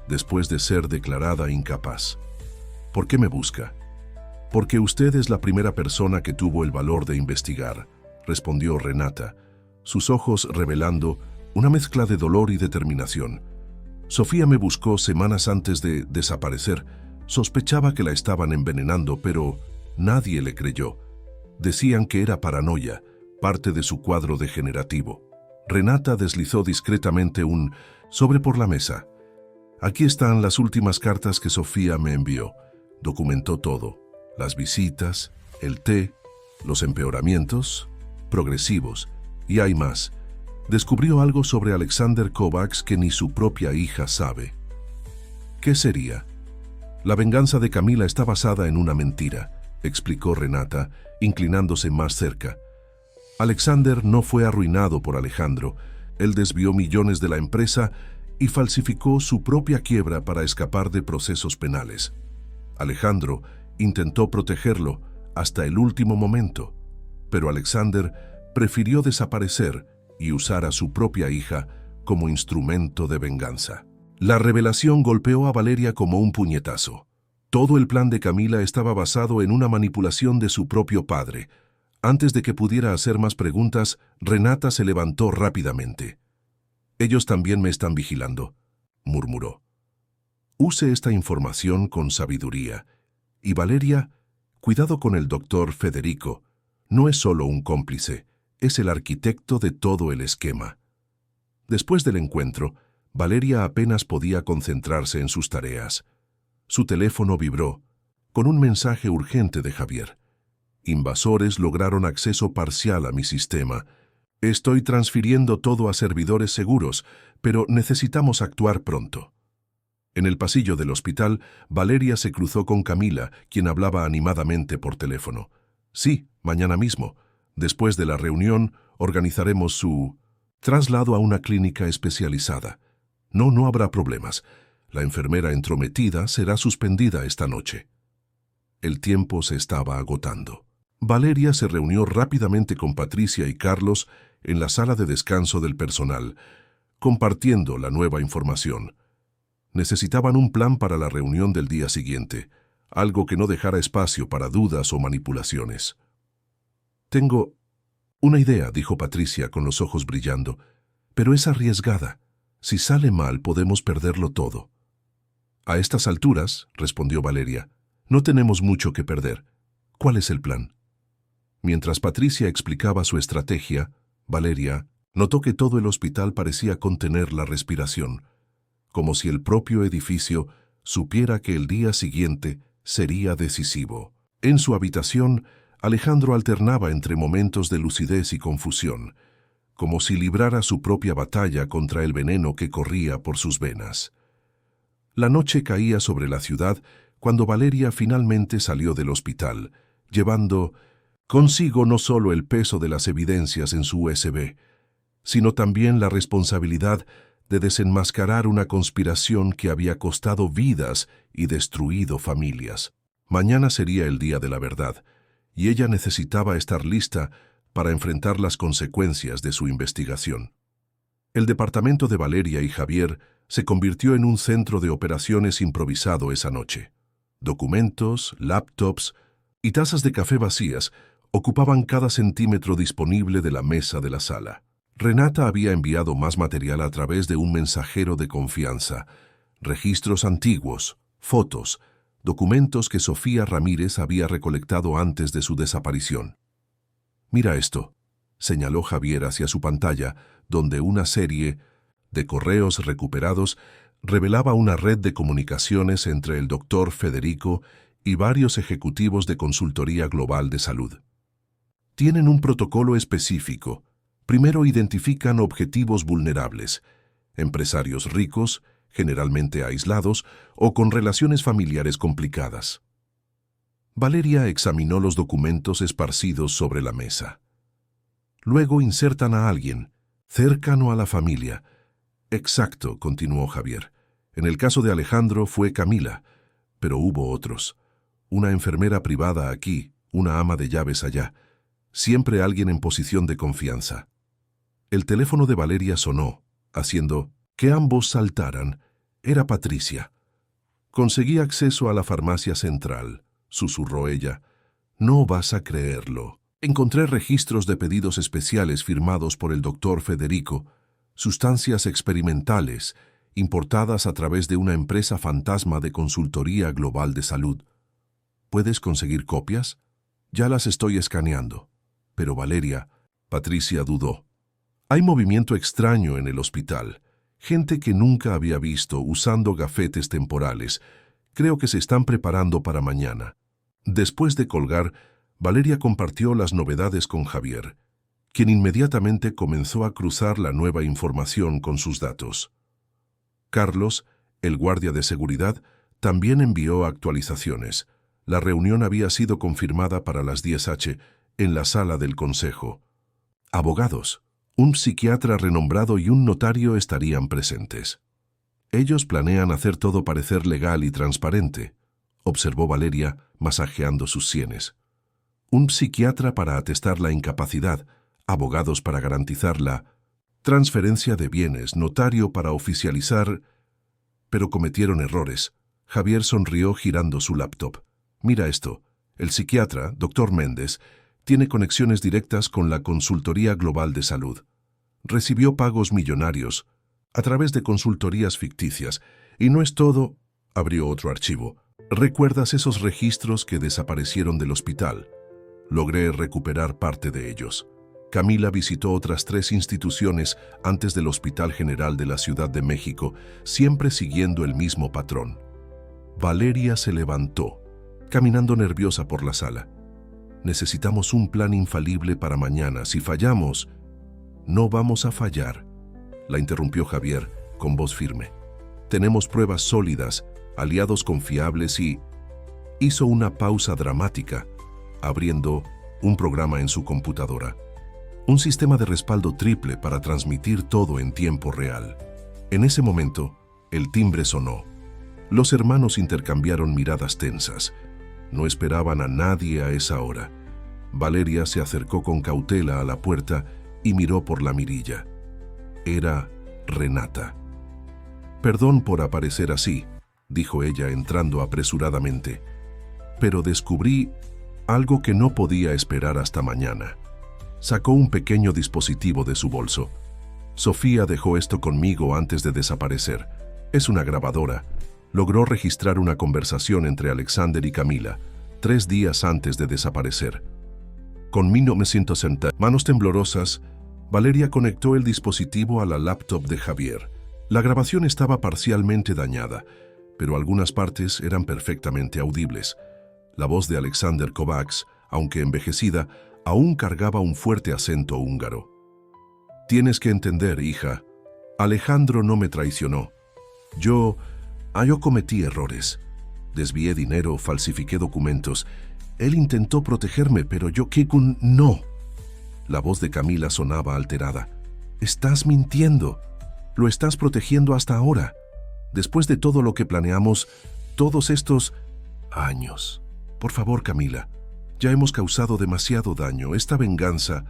después de ser declarada incapaz. «¿Por qué me busca?» «Porque usted es la primera persona que tuvo el valor de investigar», respondió Renata, sus ojos revelando una mezcla de dolor y determinación. «Sofía me buscó semanas antes de desaparecer. Sospechaba que la estaban envenenando, pero nadie le creyó. Decían que era paranoia, parte de su cuadro degenerativo». Renata deslizó discretamente un sobre por la mesa. «Aquí están las últimas cartas que Sofía me envió». Documentó todo: las visitas, el té, los empeoramientos progresivos, y hay más. Descubrió algo sobre Alexander Kovacs que ni su propia hija sabe. ¿Qué sería? La venganza de Camila está basada en una mentira, explicó Renata, inclinándose más cerca. Alexander no fue arruinado por Alejandro. Él desvió millones de la empresa y falsificó su propia quiebra para escapar de procesos penales. Alejandro intentó protegerlo hasta el último momento, pero Alexander prefirió desaparecer y usar a su propia hija como instrumento de venganza. La revelación golpeó a Valeria como un puñetazo. Todo el plan de Camila estaba basado en una manipulación de su propio padre, Antes de que pudiera hacer más preguntas, Renata se levantó rápidamente. «Ellos también me están vigilando», murmuró. «Use esta información con sabiduría. Y Valeria, cuidado con el doctor Federico. No es solo un cómplice, es el arquitecto de todo el esquema». Después del encuentro, Valeria apenas podía concentrarse en sus tareas. Su teléfono vibró, con un mensaje urgente de Javier. «Invasores lograron acceso parcial a mi sistema. Estoy transfiriendo todo a servidores seguros, pero necesitamos actuar pronto». En el pasillo del hospital, Valeria se cruzó con Camila, quien hablaba animadamente por teléfono. «Sí, mañana mismo. Después de la reunión, organizaremos su traslado a una clínica especializada. No habrá problemas. La enfermera entrometida será suspendida esta noche». El tiempo se estaba agotando. Valeria se reunió rápidamente con Patricia y Carlos en la sala de descanso del personal, compartiendo la nueva información. Necesitaban un plan para la reunión del día siguiente, algo que no dejara espacio para dudas o manipulaciones. «Tengo una idea», dijo Patricia con los ojos brillando, «pero es arriesgada. Si sale mal, podemos perderlo todo». «A estas alturas», respondió Valeria, «no tenemos mucho que perder. ¿Cuál es el plan?». Mientras Patricia explicaba su estrategia, Valeria notó que todo el hospital parecía contener la respiración, como si el propio edificio supiera que el día siguiente sería decisivo. En su habitación, Alejandro alternaba entre momentos de lucidez y confusión, como si librara su propia batalla contra el veneno que corría por sus venas. La noche caía sobre la ciudad cuando Valeria finalmente salió del hospital, llevando consigo no solo el peso de las evidencias en su USB, sino también la responsabilidad de desenmascarar una conspiración que había costado vidas y destruido familias. Mañana sería el día de la verdad, y ella necesitaba estar lista para enfrentar las consecuencias de su investigación. El departamento de Valeria y Javier se convirtió en un centro de operaciones improvisado esa noche. Documentos, laptops y tazas de café vacías ocupaban cada centímetro disponible de la mesa de la sala. Renata había enviado más material a través de un mensajero de confianza, registros antiguos, fotos, documentos que Sofía Ramírez había recolectado antes de su desaparición. «Mira esto», señaló Javier hacia su pantalla, donde una serie de correos recuperados revelaba una red de comunicaciones entre el doctor Federico y varios ejecutivos de consultoría global de salud. Tienen un protocolo específico. Primero identifican objetivos vulnerables, empresarios ricos, generalmente aislados o con relaciones familiares complicadas. Valeria examinó los documentos esparcidos sobre la mesa. Luego insertan a alguien, cercano a la familia. «Exacto», continuó Javier. «En el caso de Alejandro fue Camila, pero hubo otros. Una enfermera privada aquí, una ama de llaves allá. Siempre alguien en posición de confianza». El teléfono de Valeria sonó, haciendo que ambos saltaran. Era Patricia. «Conseguí acceso a la farmacia central», susurró ella. «No vas a creerlo. Encontré registros de pedidos especiales firmados por el doctor Federico, sustancias experimentales, importadas a través de una empresa fantasma de consultoría global de salud. ¿Puedes conseguir copias? Ya las estoy escaneando». «Pero Valeria», Patricia dudó. «Hay movimiento extraño en el hospital. Gente que nunca había visto usando gafetes temporales. Creo que se están preparando para mañana». Después de colgar, Valeria compartió las novedades con Javier, quien inmediatamente comenzó a cruzar la nueva información con sus datos. Carlos, el guardia de seguridad, también envió actualizaciones. La reunión había sido confirmada para las 10h en la sala del consejo. Abogados, un psiquiatra renombrado y un notario estarían presentes. «Ellos planean hacer todo parecer legal y transparente», observó Valeria, masajeando sus sienes. «Un psiquiatra para atestar la incapacidad, abogados para garantizar la transferencia de bienes, notario para oficializar». Pero cometieron errores. Javier sonrió girando su laptop. «Mira esto. El psiquiatra, doctor Méndez, Tiene conexiones directas con la Consultoría Global de Salud. Recibió pagos millonarios a través de consultorías ficticias. Y no es todo, abrió otro archivo. ¿Recuerdas esos registros que desaparecieron del hospital? Logré recuperar parte de ellos. Camila visitó otras 3 instituciones antes del Hospital General de la Ciudad de México, siempre siguiendo el mismo patrón. Valeria se levantó, caminando nerviosa por la sala. Necesitamos un plan infalible para mañana. Si fallamos, no vamos a fallar, la interrumpió Javier con voz firme. Tenemos pruebas sólidas, aliados confiables y... Hizo una pausa dramática, abriendo un programa en su computadora. Un sistema de respaldo triple para transmitir todo en tiempo real. En ese momento, el timbre sonó. Los hermanos intercambiaron miradas tensas. No esperaban a nadie a esa hora. Valeria se acercó con cautela a la puerta y miró por la mirilla. Era Renata. «Perdón por aparecer así», dijo ella entrando apresuradamente, «pero descubrí algo que no podía esperar hasta mañana». Sacó un pequeño dispositivo de su bolso. «Sofía dejó esto conmigo antes de desaparecer. Es una grabadora. Logró registrar una conversación entre Alexander y Camila, 3 días antes de desaparecer». Con 1960 manos temblorosas, Valeria conectó el dispositivo a la laptop de Javier. La grabación estaba parcialmente dañada, pero algunas partes eran perfectamente audibles. La voz de Alexander Kovacs, aunque envejecida, aún cargaba un fuerte acento húngaro. «Tienes que entender, hija. Alejandro no me traicionó. Yo cometí errores. Desvié dinero, falsifiqué documentos. Él intentó protegerme, pero yo, Kikun, no». La voz de Camila sonaba alterada. «Estás mintiendo. Lo estás protegiendo hasta ahora. Después de todo lo que planeamos, todos estos años. Por favor, Camila. Ya hemos causado demasiado daño. Esta venganza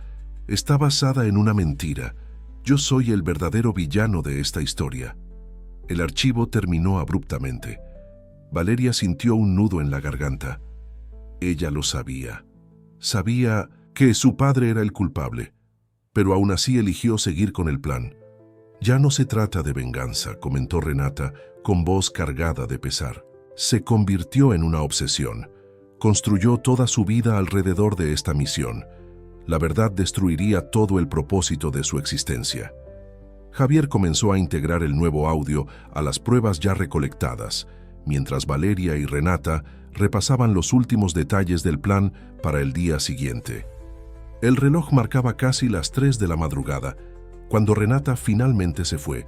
está basada en una mentira. Yo soy el verdadero villano de esta historia». El archivo terminó abruptamente. Valeria sintió un nudo en la garganta. Ella lo sabía. Sabía que su padre era el culpable, pero aún así eligió seguir con el plan. «Ya no se trata de venganza», comentó Renata con voz cargada de pesar. «Se convirtió en una obsesión. Construyó toda su vida alrededor de esta misión. La verdad destruiría todo el propósito de su existencia». Javier comenzó a integrar el nuevo audio a las pruebas ya recolectadas, mientras Valeria y Renata repasaban los últimos detalles del plan para el día siguiente. El reloj marcaba casi las 3 de la madrugada, cuando Renata finalmente se fue,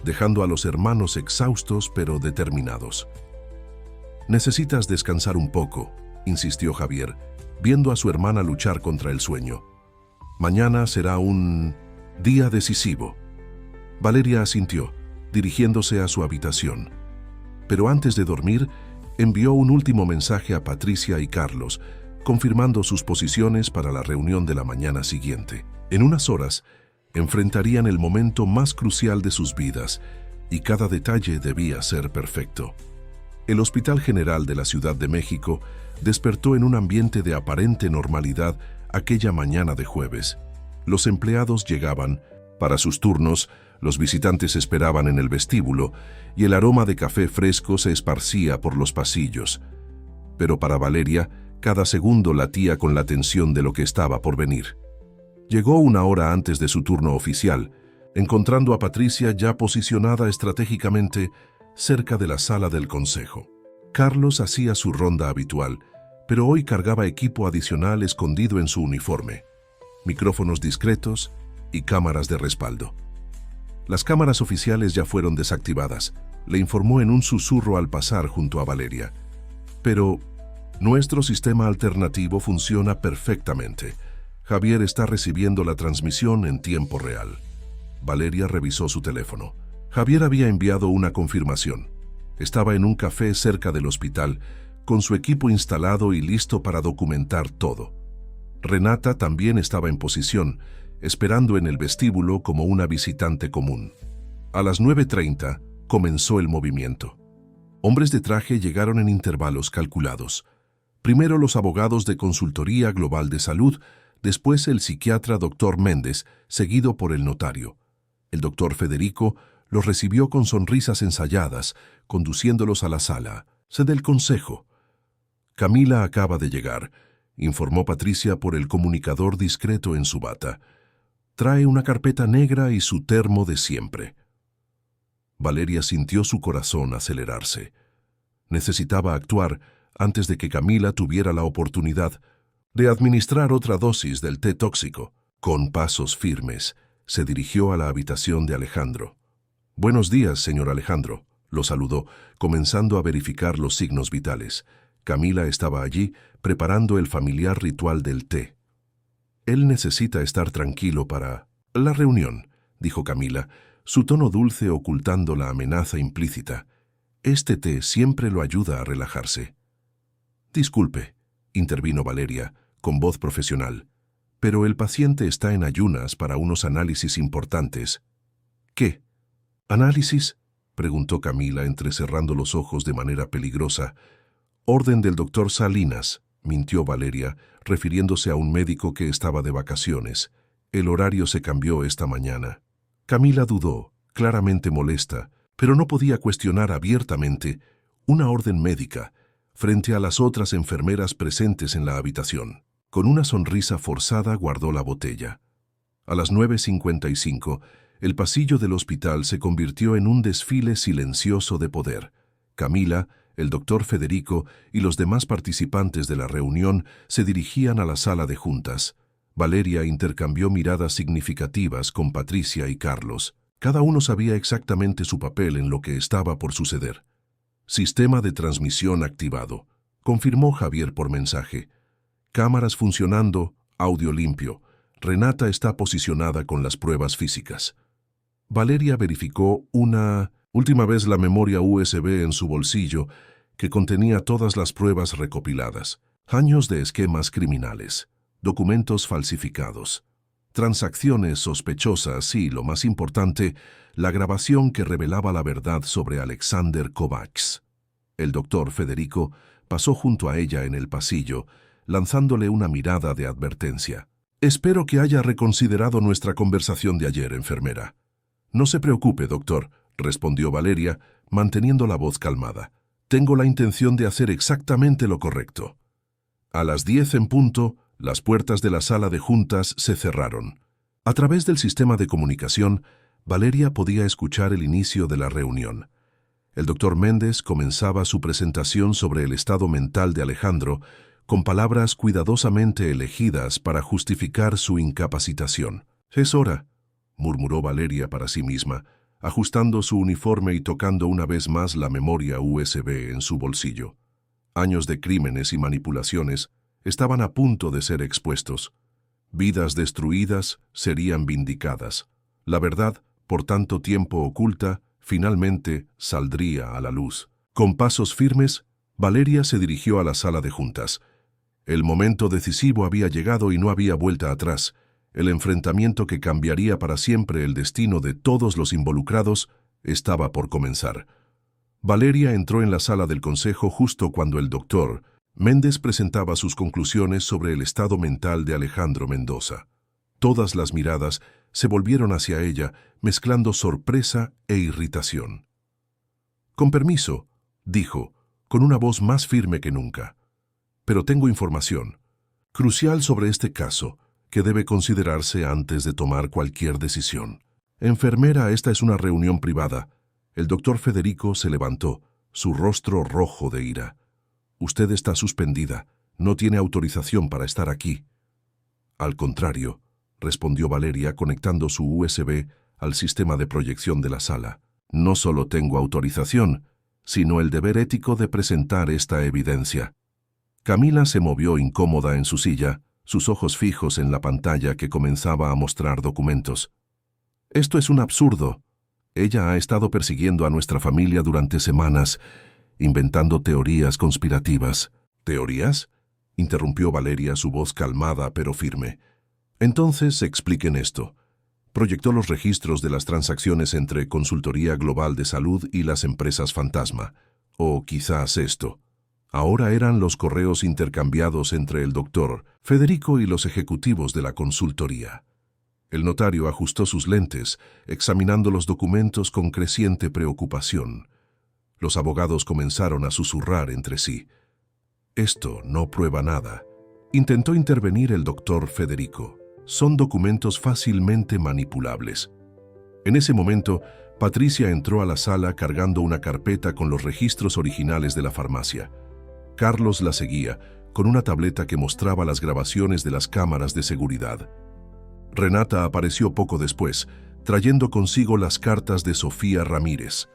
dejando a los hermanos exhaustos pero determinados. «Necesitas descansar un poco», insistió Javier, viendo a su hermana luchar contra el sueño. «Mañana será un día decisivo». Valeria asintió, dirigiéndose a su habitación. Pero antes de dormir, envió un último mensaje a Patricia y Carlos, confirmando sus posiciones para la reunión de la mañana siguiente. En unas horas, enfrentarían el momento más crucial de sus vidas, y cada detalle debía ser perfecto. El Hospital General de la Ciudad de México despertó en un ambiente de aparente normalidad aquella mañana de jueves. Los empleados llegaban. Para sus turnos, los visitantes esperaban en el vestíbulo y el aroma de café fresco se esparcía por los pasillos. Pero para Valeria, cada segundo latía con la tensión de lo que estaba por venir. Llegó una hora antes de su turno oficial, encontrando a Patricia ya posicionada estratégicamente cerca de la sala del consejo. Carlos hacía su ronda habitual, pero hoy cargaba equipo adicional escondido en su uniforme, micrófonos discretos y cámaras de respaldo. Las cámaras oficiales ya fueron desactivadas, le informó en un susurro al pasar junto a Valeria. Pero nuestro sistema alternativo funciona perfectamente. Javier está recibiendo la transmisión en tiempo real. Valeria revisó su teléfono. Javier había enviado una confirmación. Estaba en un café cerca del hospital, con su equipo instalado y listo para documentar todo. Renata también estaba en posición, esperando en el vestíbulo como una visitante común. A las 9:30 comenzó el movimiento. Hombres de traje llegaron en intervalos calculados. Primero los abogados de Consultoría Global de Salud, después el psiquiatra Dr. Méndez, seguido por el notario. El doctor Federico los recibió con sonrisas ensayadas, conduciéndolos a la sala del consejo. Camila acaba de llegar, informó Patricia por el comunicador discreto en su bata. Trae una carpeta negra y su termo de siempre. Valeria sintió su corazón acelerarse. Necesitaba actuar antes de que Camila tuviera la oportunidad de administrar otra dosis del té tóxico. Con pasos firmes, se dirigió a la habitación de Alejandro. «Buenos días, señor Alejandro», lo saludó, comenzando a verificar los signos vitales. Camila estaba allí, preparando el familiar ritual del té. «Él necesita estar tranquilo para la reunión», dijo Camila, su tono dulce ocultando la amenaza implícita. «Este té siempre lo ayuda a relajarse». «Disculpe», intervino Valeria, con voz profesional, «pero el paciente está en ayunas para unos análisis importantes». «¿Qué? ¿Análisis?», preguntó Camila entrecerrando los ojos de manera peligrosa. «Orden del doctor Salinas», mintió Valeria, refiriéndose a un médico que estaba de vacaciones. «El horario se cambió esta mañana». Camila dudó, claramente molesta, pero no podía cuestionar abiertamente una orden médica frente a las otras enfermeras presentes en la habitación. Con una sonrisa forzada guardó la botella. A las 9:55, el pasillo del hospital se convirtió en un desfile silencioso de poder. Camila, el doctor Federico y los demás participantes de la reunión se dirigían a la sala de juntas. Valeria intercambió miradas significativas con Patricia y Carlos. Cada uno sabía exactamente su papel en lo que estaba por suceder. «Sistema de transmisión activado», confirmó Javier por mensaje. «Cámaras funcionando, audio limpio. Renata está posicionada con las pruebas físicas». Valeria verificó una última vez la memoria USB en su bolsillo, que contenía todas las pruebas recopiladas. Años de esquemas criminales, documentos falsificados, transacciones sospechosas y, lo más importante, la grabación que revelaba la verdad sobre Alexander Kovacs. El doctor Federico pasó junto a ella en el pasillo, lanzándole una mirada de advertencia. «Espero que haya reconsiderado nuestra conversación de ayer, enfermera». «No se preocupe, doctor», respondió Valeria, manteniendo la voz calmada. «Tengo la intención de hacer exactamente lo correcto». A las 10 en punto, las puertas de la sala de juntas se cerraron. A través del sistema de comunicación, Valeria podía escuchar el inicio de la reunión. El doctor Méndez comenzaba su presentación sobre el estado mental de Alejandro, con palabras cuidadosamente elegidas para justificar su incapacitación. «Es hora», murmuró Valeria para sí misma, ajustando su uniforme y tocando una vez más la memoria USB en su bolsillo. Años de crímenes y manipulaciones estaban a punto de ser expuestos. Vidas destruidas serían vindicadas. La verdad, por tanto tiempo oculta, finalmente saldría a la luz. Con pasos firmes, Valeria se dirigió a la sala de juntas. El momento decisivo había llegado y no había vuelta atrás. El enfrentamiento que cambiaría para siempre el destino de todos los involucrados estaba por comenzar. Valeria entró en la sala del consejo justo cuando el doctor Méndez presentaba sus conclusiones sobre el estado mental de Alejandro Mendoza. Todas las miradas se volvieron hacia ella, mezclando sorpresa e irritación. «Con permiso», dijo, con una voz más firme que nunca. «Pero tengo información crucial sobre este caso que debe considerarse antes de tomar cualquier decisión». «Enfermera, esta es una reunión privada». El doctor Federico se levantó, su rostro rojo de ira. «Usted está suspendida. No tiene autorización para estar aquí». «Al contrario», respondió Valeria conectando su USB al sistema de proyección de la sala. «No solo tengo autorización, sino el deber ético de presentar esta evidencia». Camila se movió incómoda en su silla, sus ojos fijos en la pantalla que comenzaba a mostrar documentos. «Esto es un absurdo. Ella ha estado persiguiendo a nuestra familia durante semanas, inventando teorías conspirativas». «¿Teorías?», interrumpió Valeria, su voz calmada pero firme. «Entonces expliquen esto». Proyectó los registros de las transacciones entre Consultoría Global de Salud y las empresas fantasma. «O quizás esto». Ahora eran los correos intercambiados entre el doctor Federico y los ejecutivos de la consultoría. El notario ajustó sus lentes, examinando los documentos con creciente preocupación. Los abogados comenzaron a susurrar entre sí. Esto no prueba nada. Intentó intervenir el doctor Federico. Son documentos fácilmente manipulables. En ese momento, Patricia entró a la sala cargando una carpeta con los registros originales de la farmacia. Carlos la seguía, con una tableta que mostraba las grabaciones de las cámaras de seguridad. Renata apareció poco después, trayendo consigo las cartas de Sofía Ramírez.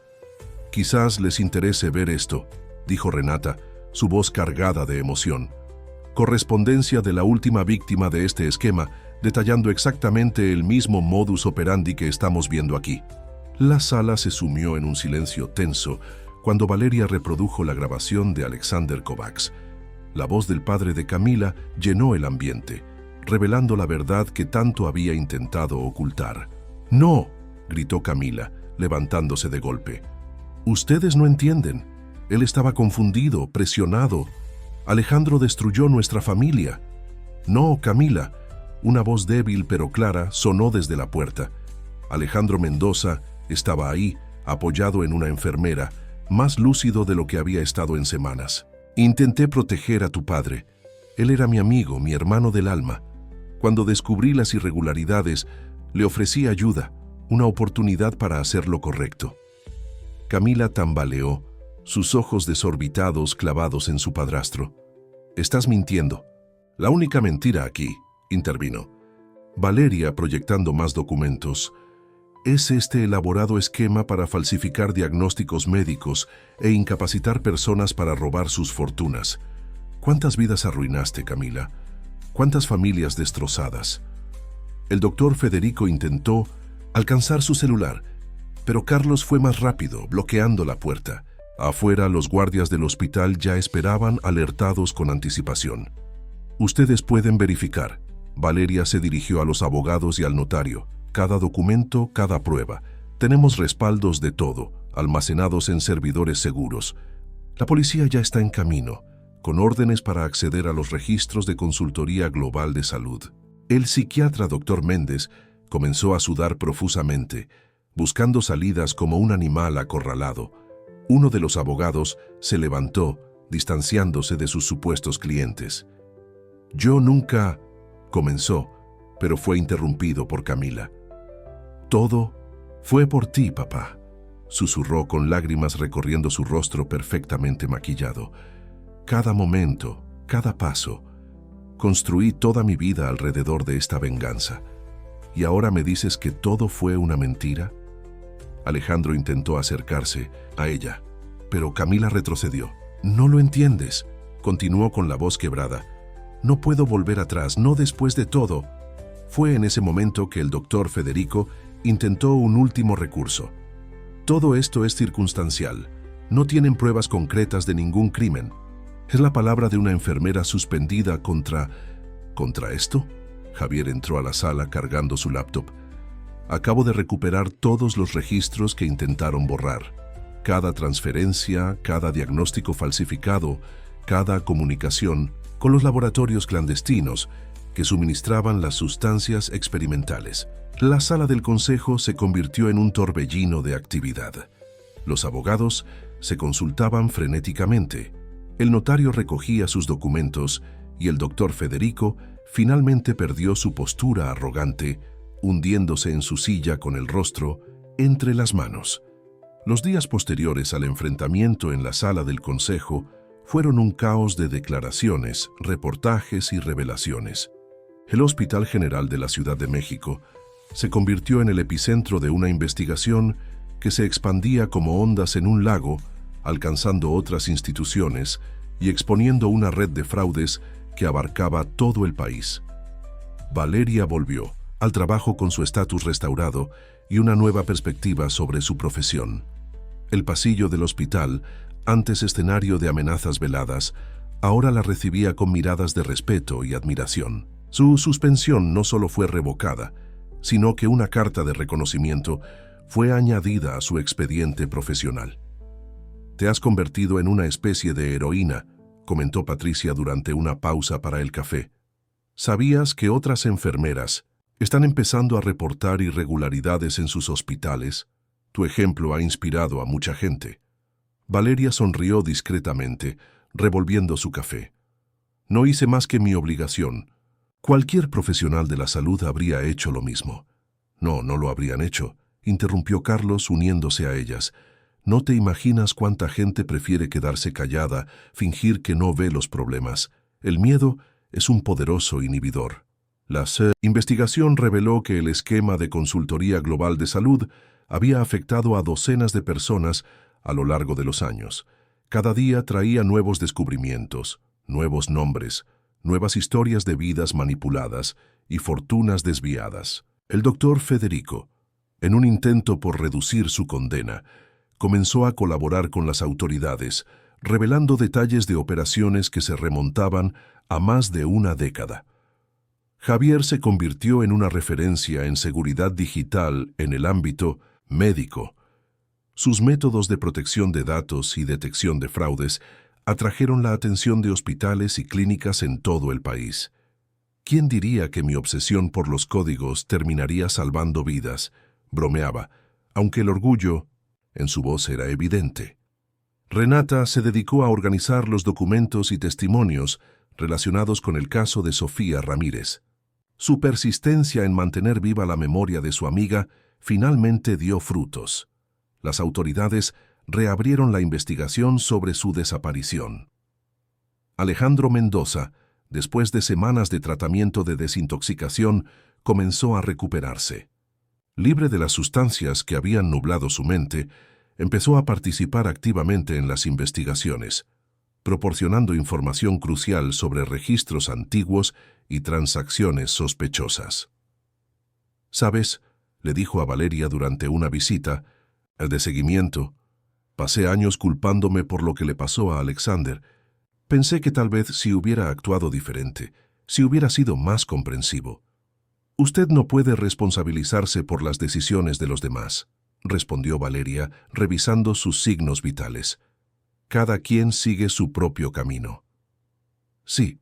«Quizás les interese ver esto», dijo Renata, su voz cargada de emoción. Correspondencia de la última víctima de este esquema, detallando exactamente el mismo modus operandi que estamos viendo aquí. La sala se sumió en un silencio tenso cuando Valeria reprodujo la grabación de Alexander Kovacs. La voz del padre de Camila llenó el ambiente, revelando la verdad que tanto había intentado ocultar. «¡No!», gritó Camila, levantándose de golpe. «Ustedes no entienden. Él estaba confundido, presionado. Alejandro destruyó nuestra familia». «No, Camila», una voz débil pero clara sonó desde la puerta. Alejandro Mendoza estaba ahí, apoyado en una enfermera, más lúcido de lo que había estado en semanas. «Intenté proteger a tu padre. Él era mi amigo, mi hermano del alma. Cuando descubrí las irregularidades, le ofrecí ayuda, una oportunidad para hacer lo correcto». Camila tambaleó, sus ojos desorbitados clavados en su padrastro. «Estás mintiendo». «La única mentira aquí», intervino Valeria, proyectando más documentos, «es este elaborado esquema para falsificar diagnósticos médicos e incapacitar personas para robar sus fortunas. ¿Cuántas vidas arruinaste, Camila? ¿Cuántas familias destrozadas?». El doctor Federico intentó alcanzar su celular, pero Carlos fue más rápido, bloqueando la puerta. Afuera, los guardias del hospital ya esperaban, alertados con anticipación. «Ustedes pueden verificar». Valeria se dirigió a los abogados y al notario. «Cada documento, cada prueba. Tenemos respaldos de todo, almacenados en servidores seguros. La policía ya está en camino, con órdenes para acceder a los registros de Consultoría Global de Salud». El psiquiatra Dr. Méndez comenzó a sudar profusamente, buscando salidas como un animal acorralado. Uno de los abogados se levantó, distanciándose de sus supuestos clientes. «Yo nunca», comenzó, pero fue interrumpido por Camila. «Todo fue por ti, papá», susurró con lágrimas recorriendo su rostro perfectamente maquillado. «Cada momento, cada paso. Construí toda mi vida alrededor de esta venganza. ¿Y ahora me dices que todo fue una mentira?». Alejandro intentó acercarse a ella, pero Camila retrocedió. «No lo entiendes», continuó con la voz quebrada. «No puedo volver atrás, no después de todo». Fue en ese momento que el doctor Federico intentó un último recurso. «Todo esto es circunstancial. No tienen pruebas concretas de ningún crimen. Es la palabra de una enfermera suspendida contra esto». Javier entró a la sala cargando su laptop. «Acabo de recuperar todos los registros que intentaron borrar. Cada transferencia, cada diagnóstico falsificado, cada comunicación con los laboratorios clandestinos que suministraban las sustancias experimentales». La sala del consejo se convirtió en un torbellino de actividad. Los abogados se consultaban frenéticamente. El notario recogía sus documentos y el doctor Federico finalmente perdió su postura arrogante, hundiéndose en su silla con el rostro entre las manos. Los días posteriores al enfrentamiento en la sala del consejo fueron un caos de declaraciones, reportajes y revelaciones. El Hospital General de la Ciudad de México se convirtió en el epicentro de una investigación que se expandía como ondas en un lago, alcanzando otras instituciones y exponiendo una red de fraudes que abarcaba todo el país. Valeria volvió al trabajo con su estatus restaurado y una nueva perspectiva sobre su profesión. El pasillo del hospital, antes escenario de amenazas veladas, ahora la recibía con miradas de respeto y admiración. Su suspensión no solo fue revocada, sino que una carta de reconocimiento fue añadida a su expediente profesional. «Te has convertido en una especie de heroína», comentó Patricia durante una pausa para el café. ¿Sabías que otras enfermeras están empezando a reportar irregularidades en sus hospitales? Tu ejemplo ha inspirado a mucha gente. Valeria sonrió discretamente, revolviendo su café. No hice más que mi obligación. Cualquier profesional de la salud habría hecho lo mismo. No, no lo habrían hecho, interrumpió Carlos uniéndose a ellas. No te imaginas cuánta gente prefiere quedarse callada, fingir que no ve los problemas. El miedo es un poderoso inhibidor. La investigación reveló que el esquema de consultoría global de salud había afectado a docenas de personas a lo largo de los años. Cada día traía nuevos descubrimientos, nuevos nombres, nuevas historias de vidas manipuladas y fortunas desviadas. El doctor Federico, en un intento por reducir su condena, comenzó a colaborar con las autoridades, revelando detalles de operaciones que se remontaban a más de una década. Javier se convirtió en una referencia en seguridad digital en el ámbito médico. Sus métodos de protección de datos y detección de fraudes atrajeron la atención de hospitales y clínicas en todo el país. ¿Quién diría que mi obsesión por los códigos terminaría salvando vidas? Bromeaba, aunque el orgullo en su voz era evidente. Renata se dedicó a organizar los documentos y testimonios relacionados con el caso de Sofía Ramírez. Su persistencia en mantener viva la memoria de su amiga finalmente dio frutos. Las autoridades reabrieron la investigación sobre su desaparición. Alejandro Mendoza, después de semanas de tratamiento de desintoxicación, comenzó a recuperarse. Libre de las sustancias que habían nublado su mente, empezó a participar activamente en las investigaciones, proporcionando información crucial sobre registros antiguos y transacciones sospechosas. «¿Sabes?», le dijo a Valeria durante una visita de seguimiento, «pasé años culpándome por lo que le pasó a Alexander. Pensé que tal vez si hubiera actuado diferente, si hubiera sido más comprensivo». «Usted no puede responsabilizarse por las decisiones de los demás», respondió Valeria, revisando sus signos vitales. «Cada quien sigue su propio camino». «Sí,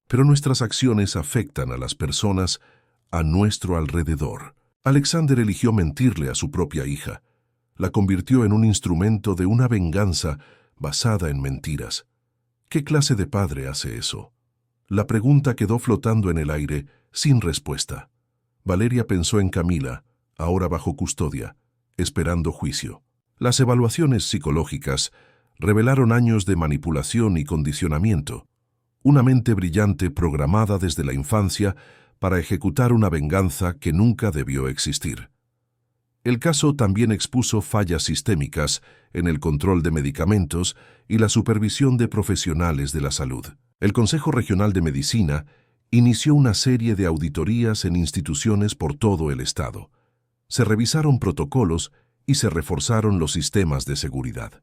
pero nuestras acciones afectan a las personas a nuestro alrededor». Alexander eligió mentirle a su propia hija. La convirtió en un instrumento de una venganza basada en mentiras. ¿Qué clase de padre hace eso? La pregunta quedó flotando en el aire, sin respuesta. Valeria pensó en Camila, ahora bajo custodia, esperando juicio. Las evaluaciones psicológicas revelaron años de manipulación y condicionamiento, una mente brillante programada desde la infancia para ejecutar una venganza que nunca debió existir. El caso también expuso fallas sistémicas en el control de medicamentos y la supervisión de profesionales de la salud. El Consejo Regional de Medicina inició una serie de auditorías en instituciones por todo el estado. Se revisaron protocolos y se reforzaron los sistemas de seguridad.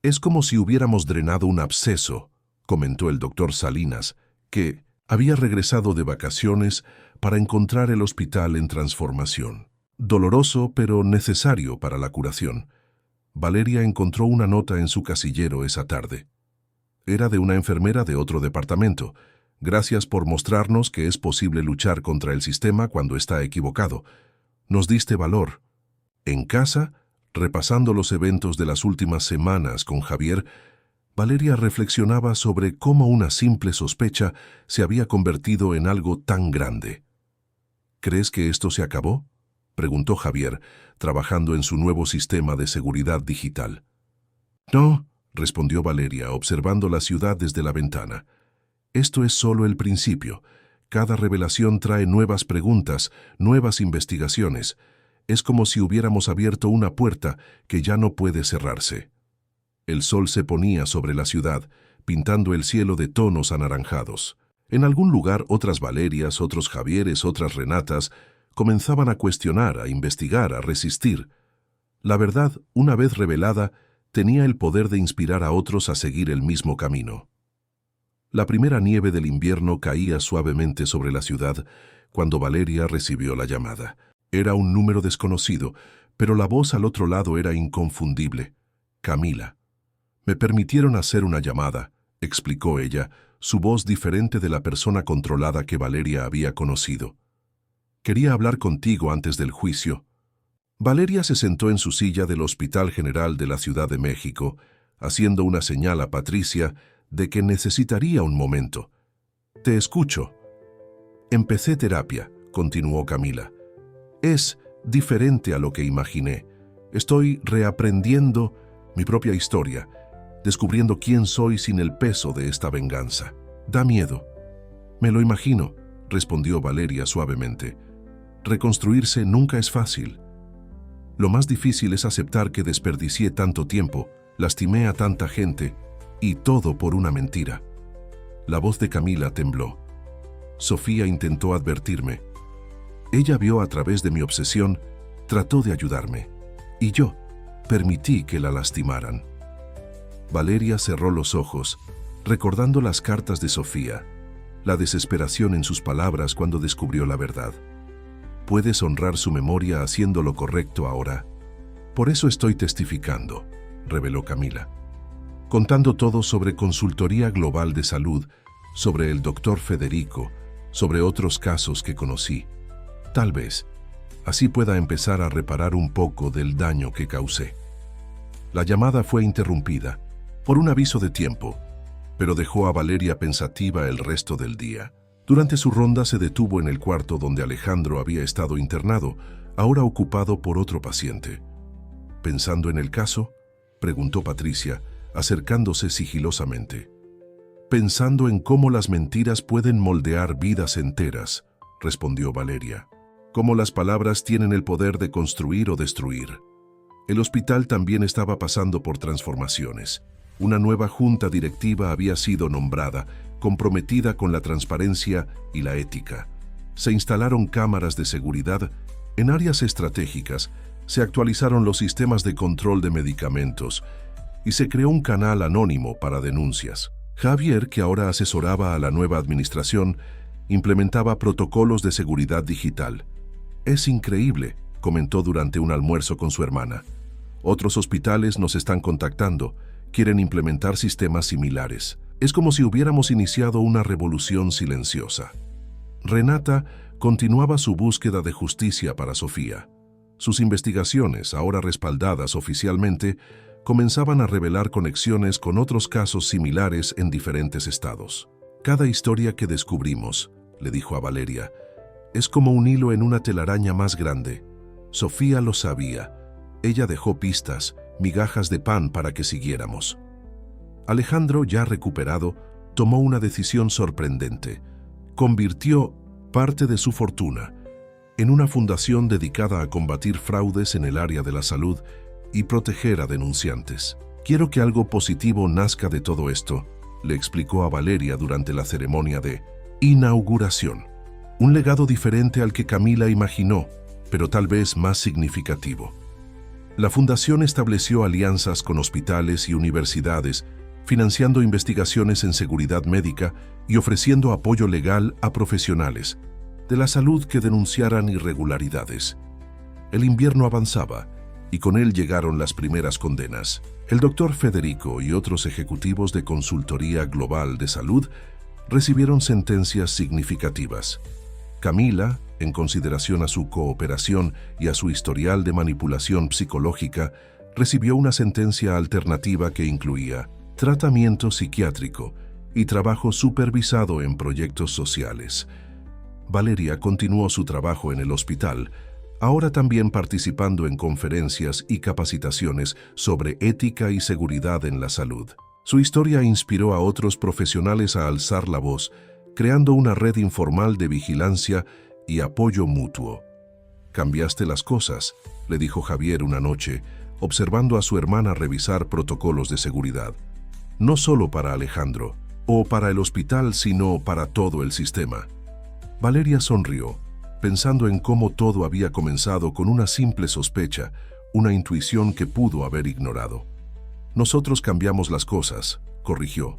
«Es como si hubiéramos drenado un absceso», comentó el doctor Salinas, que había regresado de vacaciones para encontrar el hospital en transformación. Doloroso, pero necesario para la curación. Valeria encontró una nota en su casillero esa tarde. Era de una enfermera de otro departamento. «Gracias por mostrarnos que es posible luchar contra el sistema cuando está equivocado. Nos diste valor». En casa, repasando los eventos de las últimas semanas con Javier, Valeria reflexionaba sobre cómo una simple sospecha se había convertido en algo tan grande. «¿Crees que esto se acabó?», preguntó Javier, trabajando en su nuevo sistema de seguridad digital. «No», respondió Valeria, observando la ciudad desde la ventana. «Esto es solo el principio. Cada revelación trae nuevas preguntas, nuevas investigaciones. Es como si hubiéramos abierto una puerta que ya no puede cerrarse». El sol se ponía sobre la ciudad, pintando el cielo de tonos anaranjados. En algún lugar otras Valerias, otros Javieres, otras Renatas comenzaban a cuestionar, a investigar, a resistir. La verdad, una vez revelada, tenía el poder de inspirar a otros a seguir el mismo camino. La primera nieve del invierno caía suavemente sobre la ciudad cuando Valeria recibió la llamada. Era un número desconocido, pero la voz al otro lado era inconfundible. «Camila». «Me permitieron hacer una llamada», explicó ella, su voz diferente de la persona controlada que Valeria había conocido. Quería hablar contigo antes del juicio. Valeria se sentó en su silla del Hospital General de la Ciudad de México, haciendo una señal a Patricia de que necesitaría un momento. Te escucho. Empecé terapia, continuó Camila. Es diferente a lo que imaginé. Estoy reaprendiendo mi propia historia, descubriendo quién soy sin el peso de esta venganza. Da miedo. Me lo imagino, respondió Valeria suavemente. Reconstruirse nunca es fácil. Lo más difícil es aceptar que desperdicié tanto tiempo, lastimé a tanta gente, y todo por una mentira. La voz de Camila tembló. Sofía intentó advertirme. Ella vio a través de mi obsesión, trató de ayudarme, y yo permití que la lastimaran. Valeria cerró los ojos, recordando las cartas de Sofía, la desesperación en sus palabras cuando descubrió la verdad. Puedes honrar su memoria haciendo lo correcto ahora. Por eso estoy testificando, reveló Camila, contando todo sobre Consultoría Global de Salud, sobre el doctor Federico, sobre otros casos que conocí. Tal vez, así pueda empezar a reparar un poco del daño que causé. La llamada fue interrumpida por un aviso de tiempo, pero dejó a Valeria pensativa el resto del día. Durante su ronda se detuvo en el cuarto donde Alejandro había estado internado, ahora ocupado por otro paciente. ¿Pensando en el caso?, preguntó Patricia, acercándose sigilosamente. Pensando en cómo las mentiras pueden moldear vidas enteras, respondió Valeria. Cómo las palabras tienen el poder de construir o destruir. El hospital también estaba pasando por transformaciones. Una nueva junta directiva había sido nombrada, comprometida con la transparencia y la ética. Se instalaron cámaras de seguridad en áreas estratégicas, se actualizaron los sistemas de control de medicamentos y se creó un canal anónimo para denuncias. Javier, que ahora asesoraba a la nueva administración, implementaba protocolos de seguridad digital. Es increíble, comentó durante un almuerzo con su hermana. Otros hospitales nos están contactando, quieren implementar sistemas similares. Es como si hubiéramos iniciado una revolución silenciosa. Renata continuaba su búsqueda de justicia para Sofía. Sus investigaciones, ahora respaldadas oficialmente, comenzaban a revelar conexiones con otros casos similares en diferentes estados. Cada historia que descubrimos, le dijo a Valeria, es como un hilo en una telaraña más grande. Sofía lo sabía. Ella dejó pistas, migajas de pan para que siguiéramos. Alejandro, ya recuperado, tomó una decisión sorprendente. Convirtió parte de su fortuna en una fundación dedicada a combatir fraudes en el área de la salud y proteger a denunciantes. Quiero que algo positivo nazca de todo esto, le explicó a Valeria durante la ceremonia de inauguración. Un legado diferente al que Camila imaginó, pero tal vez más significativo. La fundación estableció alianzas con hospitales y universidades, financiando investigaciones en seguridad médica y ofreciendo apoyo legal a profesionales de la salud que denunciaran irregularidades. El invierno avanzaba y con él llegaron las primeras condenas. El doctor Federico y otros ejecutivos de Consultoría Global de Salud recibieron sentencias significativas. Camila, en consideración a su cooperación y a su historial de manipulación psicológica, recibió una sentencia alternativa que incluía tratamiento psiquiátrico y trabajo supervisado en proyectos sociales. Valeria continuó su trabajo en el hospital, ahora también participando en conferencias y capacitaciones sobre ética y seguridad en la salud. Su historia inspiró a otros profesionales a alzar la voz, creando una red informal de vigilancia y apoyo mutuo. «Cambiaste las cosas», le dijo Javier una noche, observando a su hermana revisar protocolos de seguridad. No solo para Alejandro o para el hospital, sino para todo el sistema. Valeria sonrió, pensando en cómo todo había comenzado con una simple sospecha, una intuición que pudo haber ignorado. «Nosotros cambiamos las cosas», corrigió.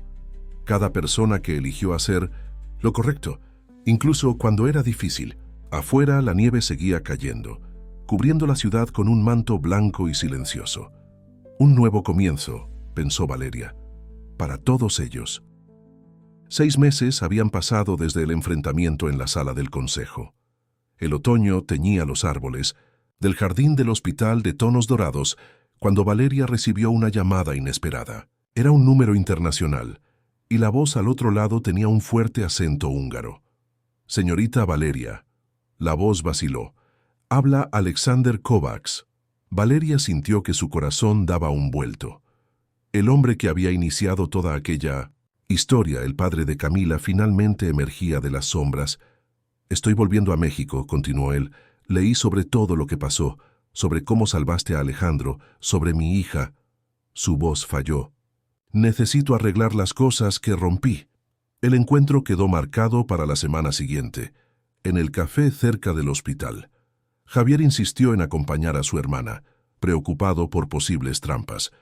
«Cada persona que eligió hacer lo correcto, incluso cuando era difícil». Afuera la nieve seguía cayendo, cubriendo la ciudad con un manto blanco y silencioso. «Un nuevo comienzo», pensó Valeria, «para todos ellos». 6 meses habían pasado desde el enfrentamiento en la sala del consejo. El otoño teñía los árboles del jardín del hospital de tonos dorados cuando Valeria recibió una llamada inesperada. Era un número internacional, y la voz al otro lado tenía un fuerte acento húngaro. «Señorita Valeria». La voz vaciló. «Habla Alexander Kovacs». Valeria sintió que su corazón daba un vuelto. El hombre que había iniciado toda aquella historia, el padre de Camila, finalmente emergía de las sombras. «Estoy volviendo a México», continuó él. «Leí sobre todo lo que pasó, sobre cómo salvaste a Alejandro, sobre mi hija». Su voz falló. «Necesito arreglar las cosas que rompí». El encuentro quedó marcado para la semana siguiente, en el café cerca del hospital. Javier insistió en acompañar a su hermana, preocupado por posibles trampas.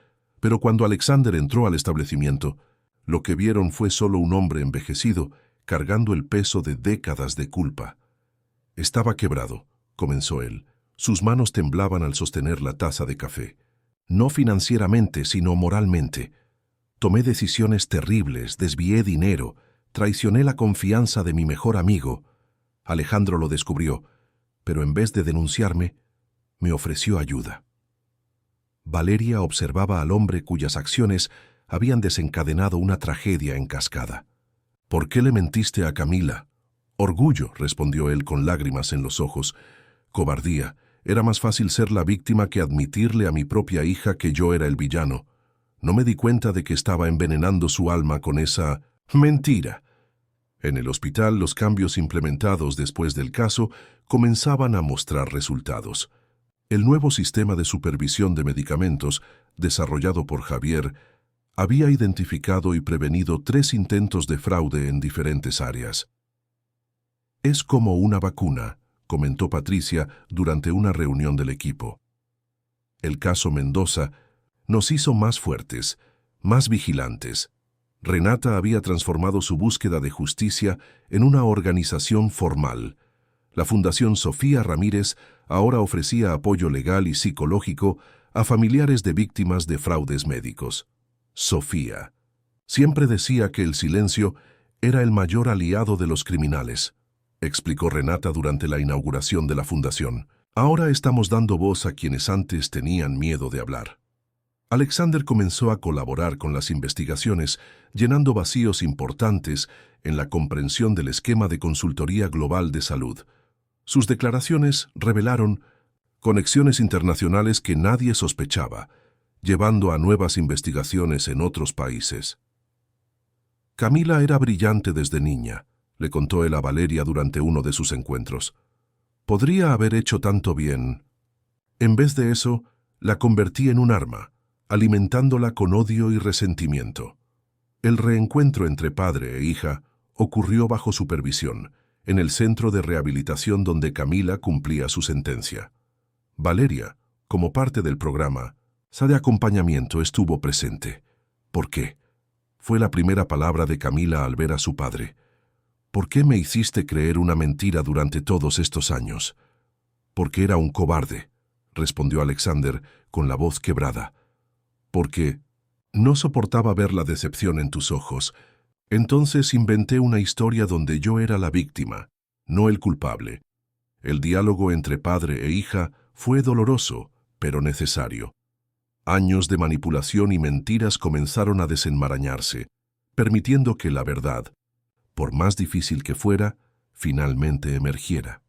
Pero cuando Alexander entró al establecimiento, lo que vieron fue solo un hombre envejecido, cargando el peso de décadas de culpa. «Estaba quebrado», comenzó él. Sus manos temblaban al sostener la taza de café. «No financieramente, sino moralmente. Tomé decisiones terribles, desvié dinero, traicioné la confianza de mi mejor amigo. Alejandro lo descubrió, pero en vez de denunciarme, me ofreció ayuda». Valeria observaba al hombre cuyas acciones habían desencadenado una tragedia en cascada. «¿Por qué le mentiste a Camila?» «Orgullo», respondió él con lágrimas en los ojos. «Cobardía. Era más fácil ser la víctima que admitirle a mi propia hija que yo era el villano. No me di cuenta de que estaba envenenando su alma con esa mentira». En el hospital, los cambios implementados después del caso comenzaban a mostrar resultados. El nuevo sistema de supervisión de medicamentos, desarrollado por Javier, había identificado y prevenido 3 intentos de fraude en diferentes áreas. «Es como una vacuna», comentó Patricia durante una reunión del equipo. El caso Mendoza nos hizo más fuertes, más vigilantes. Renata había transformado su búsqueda de justicia en una organización formal. La Fundación Sofía Ramírez ahora ofrecía apoyo legal y psicológico a familiares de víctimas de fraudes médicos. Sofía siempre decía que el silencio era el mayor aliado de los criminales, explicó Renata durante la inauguración de la fundación. «Ahora estamos dando voz a quienes antes tenían miedo de hablar». Alexander comenzó a colaborar con las investigaciones, llenando vacíos importantes en la comprensión del esquema de consultoría global de salud. Sus declaraciones revelaron conexiones internacionales que nadie sospechaba, llevando a nuevas investigaciones en otros países. «Camila era brillante desde niña», le contó él a Valeria durante uno de sus encuentros. «Podría haber hecho tanto bien. En vez de eso, la convertí en un arma, alimentándola con odio y resentimiento». El reencuentro entre padre e hija ocurrió bajo supervisión, en el centro de rehabilitación donde Camila cumplía su sentencia. Valeria, como parte del programa, de acompañamiento, estuvo presente. «¿Por qué?», fue la primera palabra de Camila al ver a su padre. «¿Por qué me hiciste creer una mentira durante todos estos años?». «Porque era un cobarde», respondió Alexander con la voz quebrada. «Porque no soportaba ver la decepción en tus ojos. Entonces inventé una historia donde yo era la víctima, no el culpable. El diálogo entre padre e hija fue doloroso, pero necesario. Años de manipulación y mentiras comenzaron a desenmarañarse, permitiendo que la verdad, por más difícil que fuera, finalmente emergiera».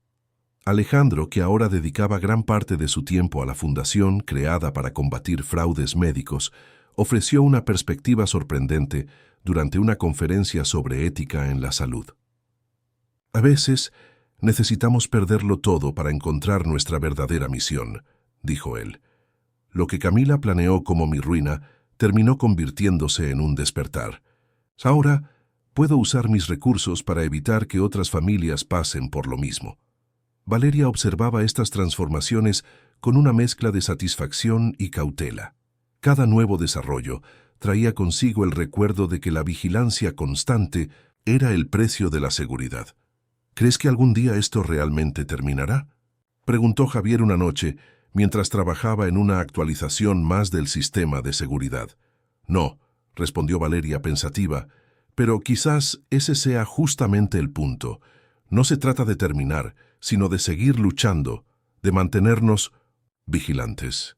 Alejandro, que ahora dedicaba gran parte de su tiempo a la fundación creada para combatir fraudes médicos, ofreció una perspectiva sorprendente durante una conferencia sobre ética en la salud. «A veces necesitamos perderlo todo para encontrar nuestra verdadera misión», dijo él. «Lo que Camila planeó como mi ruina terminó convirtiéndose en un despertar. Ahora puedo usar mis recursos para evitar que otras familias pasen por lo mismo». Valeria observaba estas transformaciones con una mezcla de satisfacción y cautela. Cada nuevo desarrollo traía consigo el recuerdo de que la vigilancia constante era el precio de la seguridad. «¿Crees que algún día esto realmente terminará?», preguntó Javier una noche mientras trabajaba en una actualización más del sistema de seguridad. «No», respondió Valeria pensativa, Pero quizás ese sea justamente el punto. No se trata de terminar, sino de seguir luchando, de mantenernos vigilantes.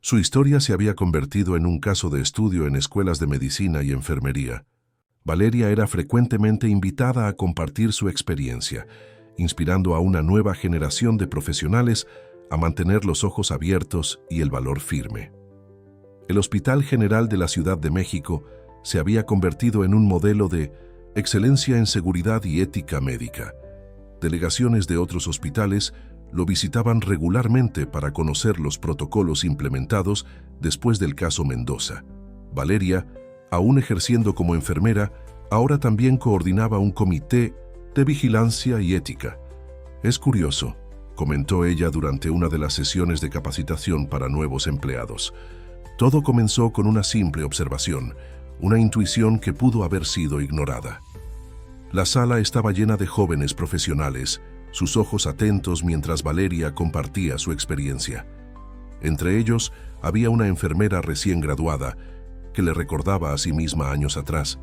Su historia se había convertido en un caso de estudio en escuelas de medicina y enfermería. Valeria era frecuentemente invitada a compartir su experiencia, inspirando a una nueva generación de profesionales a mantener los ojos abiertos y el valor firme. El Hospital General de la Ciudad de México se había convertido en un modelo de excelencia en seguridad y ética médica. Delegaciones de otros hospitales lo visitaban regularmente para conocer los protocolos implementados después del caso Mendoza. Valeria, aún ejerciendo como enfermera, ahora también coordinaba un comité de vigilancia y ética. Es curioso, comentó ella durante una de las sesiones de capacitación para nuevos empleados. Todo comenzó con una simple observación, una intuición que pudo haber sido ignorada. La sala estaba llena de jóvenes profesionales, sus ojos atentos mientras Valeria compartía su experiencia. Entre ellos había una enfermera recién graduada que le recordaba a sí misma años atrás.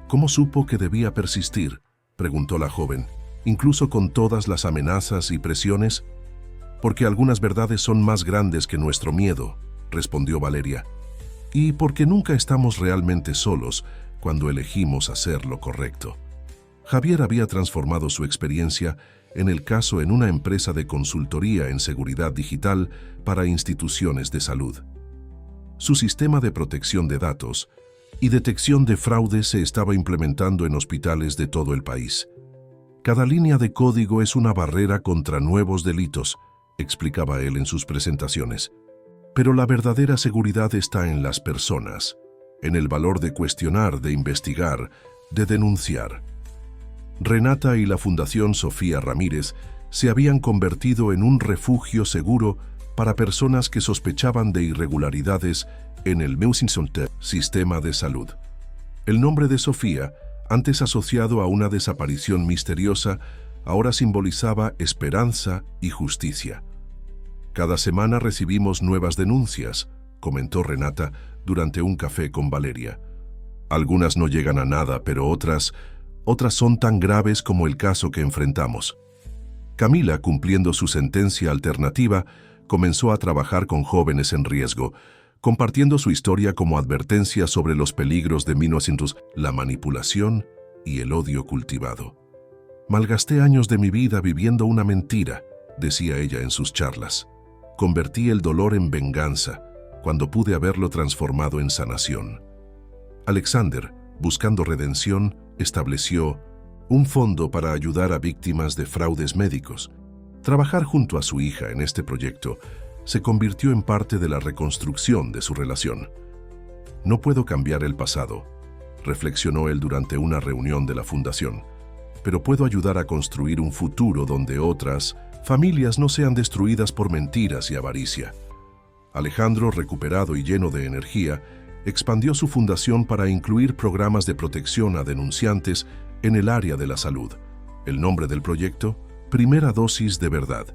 ¿Cómo supo que debía persistir?, preguntó la joven, incluso con todas las amenazas y presiones. Porque algunas verdades son más grandes que nuestro miedo, respondió Valeria, y porque nunca estamos realmente solos cuando elegimos hacer lo correcto. Javier había transformado su experiencia en el caso en una empresa de consultoría en seguridad digital para instituciones de salud. Su sistema de protección de datos y detección de fraude se estaba implementando en hospitales de todo el país. Cada línea de código es una barrera contra nuevos delitos, explicaba él en sus presentaciones. Pero la verdadera seguridad está en las personas, en el valor de cuestionar, de investigar, de denunciar. Renata y la Fundación Sofía Ramírez se habían convertido en un refugio seguro para personas que sospechaban de irregularidades en el Meusinson sistema de salud. El nombre de Sofía, antes asociado a una desaparición misteriosa, ahora simbolizaba esperanza y justicia. Cada semana recibimos nuevas denuncias, comentó Renata durante un café con Valeria. Algunas no llegan a nada, pero otras son tan graves como el caso que enfrentamos. Camila, cumpliendo su sentencia alternativa, comenzó a trabajar con jóvenes en riesgo, compartiendo su historia como advertencia sobre los peligros de 1900, la manipulación y el odio cultivado. Malgasté años de mi vida viviendo una mentira, decía ella en sus charlas. Convertí el dolor en venganza, cuando pude haberlo transformado en sanación. Alexander, buscando redención, estableció un fondo para ayudar a víctimas de fraudes médicos. Trabajar junto a su hija en este proyecto se convirtió en parte de la reconstrucción de su relación. No puedo cambiar el pasado, reflexionó él durante una reunión de la fundación, pero puedo ayudar a construir un futuro donde otras familias no sean destruidas por mentiras y avaricia. Alejandro, recuperado y lleno de energía, expandió su fundación para incluir programas de protección a denunciantes en el área de la salud. El nombre del proyecto, Primera Dosis de Verdad,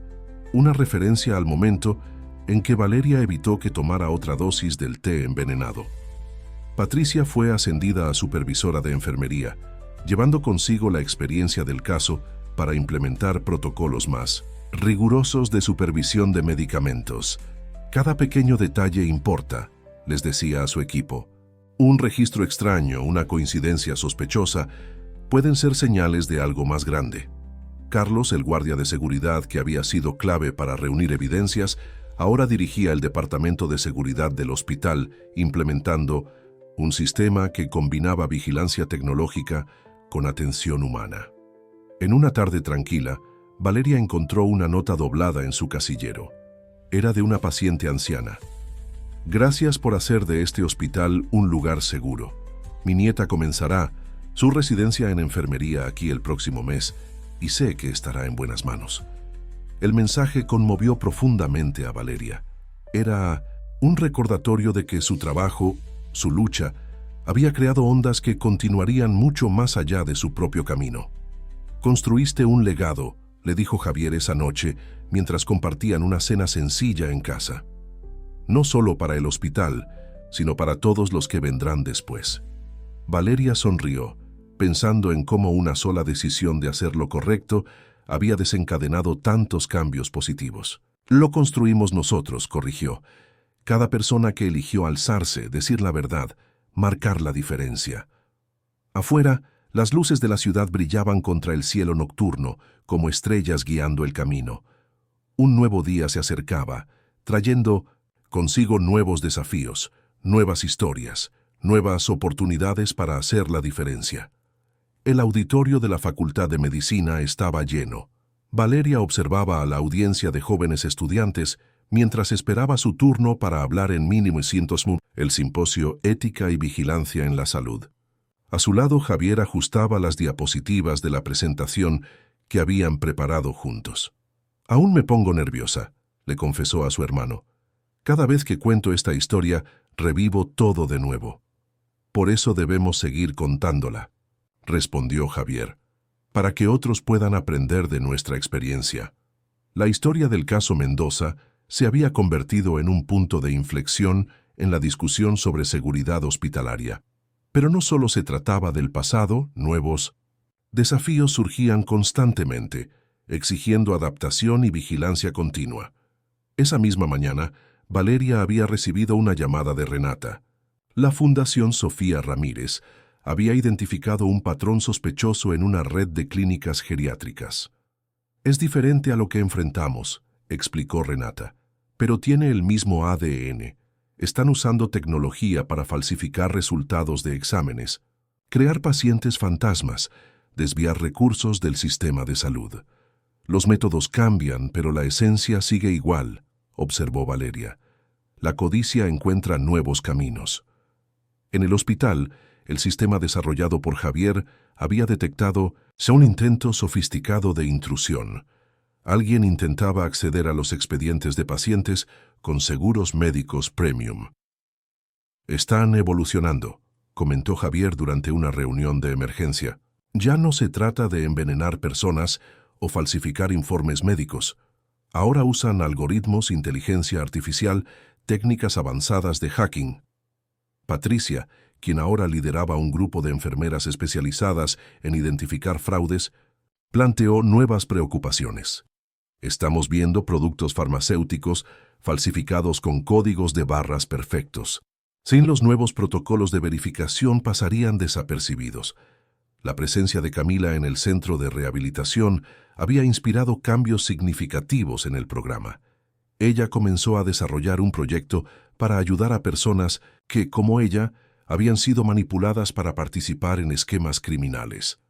una referencia al momento en que Valeria evitó que tomara otra dosis del té envenenado. Patricia fue ascendida a supervisora de enfermería, llevando consigo la experiencia del caso para implementar protocolos más rigurosos de supervisión de medicamentos. Cada pequeño detalle importa, les decía a su equipo. Un registro extraño, una coincidencia sospechosa, pueden ser señales de algo más grande. Carlos, el guardia de seguridad que había sido clave para reunir evidencias, ahora dirigía el departamento de seguridad del hospital, implementando un sistema que combinaba vigilancia tecnológica con atención humana. En una tarde tranquila, Valeria encontró una nota doblada en su casillero. Era de una paciente anciana. Gracias por hacer de este hospital un lugar seguro. Mi nieta comenzará su residencia en enfermería aquí el próximo mes y sé que estará en buenas manos. El mensaje conmovió profundamente a Valeria. Era un recordatorio de que su trabajo, su lucha, había creado ondas que continuarían mucho más allá de su propio camino. Construiste un legado, le dijo Javier esa noche mientras compartían una cena sencilla en casa. No solo para el hospital, sino para todos los que vendrán después. Valeria sonrió, pensando en cómo una sola decisión de hacer lo correcto había desencadenado tantos cambios positivos. Lo construimos nosotros, corrigió. Cada persona que eligió alzarse, decir la verdad, marcar la diferencia. Afuera, las luces de la ciudad brillaban contra el cielo nocturno, como estrellas guiando el camino. Un nuevo día se acercaba, trayendo consigo nuevos desafíos, nuevas historias, nuevas oportunidades para hacer la diferencia. El auditorio de la Facultad de Medicina estaba lleno. Valeria observaba a la audiencia de jóvenes estudiantes mientras esperaba su turno para hablar en mínimo el simposio Ética y Vigilancia en la Salud. A su lado, Javier ajustaba las diapositivas de la presentación que habían preparado juntos. «Aún me pongo nerviosa», le confesó a su hermano. «Cada vez que cuento esta historia, revivo todo de nuevo». «Por eso debemos seguir contándola», respondió Javier, «para que otros puedan aprender de nuestra experiencia». La historia del caso Mendoza se había convertido en un punto de inflexión en la discusión sobre seguridad hospitalaria. Pero no solo se trataba del pasado, nuevos desafíos surgían constantemente, exigiendo adaptación y vigilancia continua. Esa misma mañana, Valeria había recibido una llamada de Renata. La Fundación Sofía Ramírez había identificado un patrón sospechoso en una red de clínicas geriátricas. «Es diferente a lo que enfrentamos», explicó Renata, «pero tiene el mismo ADN. Están usando tecnología para falsificar resultados de exámenes, crear pacientes fantasmas, desviar recursos del sistema de salud. Los métodos cambian, pero la esencia sigue igual», observó Valeria. «La codicia encuentra nuevos caminos». En el hospital, el sistema desarrollado por Javier había detectado un intento sofisticado de intrusión. Alguien intentaba acceder a los expedientes de pacientes con seguros médicos premium. «Están evolucionando», comentó Javier durante una reunión de emergencia. «Ya no se trata de envenenar personas o falsificar informes médicos. Ahora usan algoritmos, inteligencia artificial, técnicas avanzadas de hacking». Patricia, quien ahora lideraba un grupo de enfermeras especializadas en identificar fraudes, planteó nuevas preocupaciones. «Estamos viendo productos farmacéuticos falsificados con códigos de barras perfectos. Sin los nuevos protocolos de verificación pasarían desapercibidos». La presencia de Camila en el centro de rehabilitación había inspirado cambios significativos en el programa. Ella comenzó a desarrollar un proyecto para ayudar a personas que, como ella, habían sido manipuladas para participar en esquemas criminales.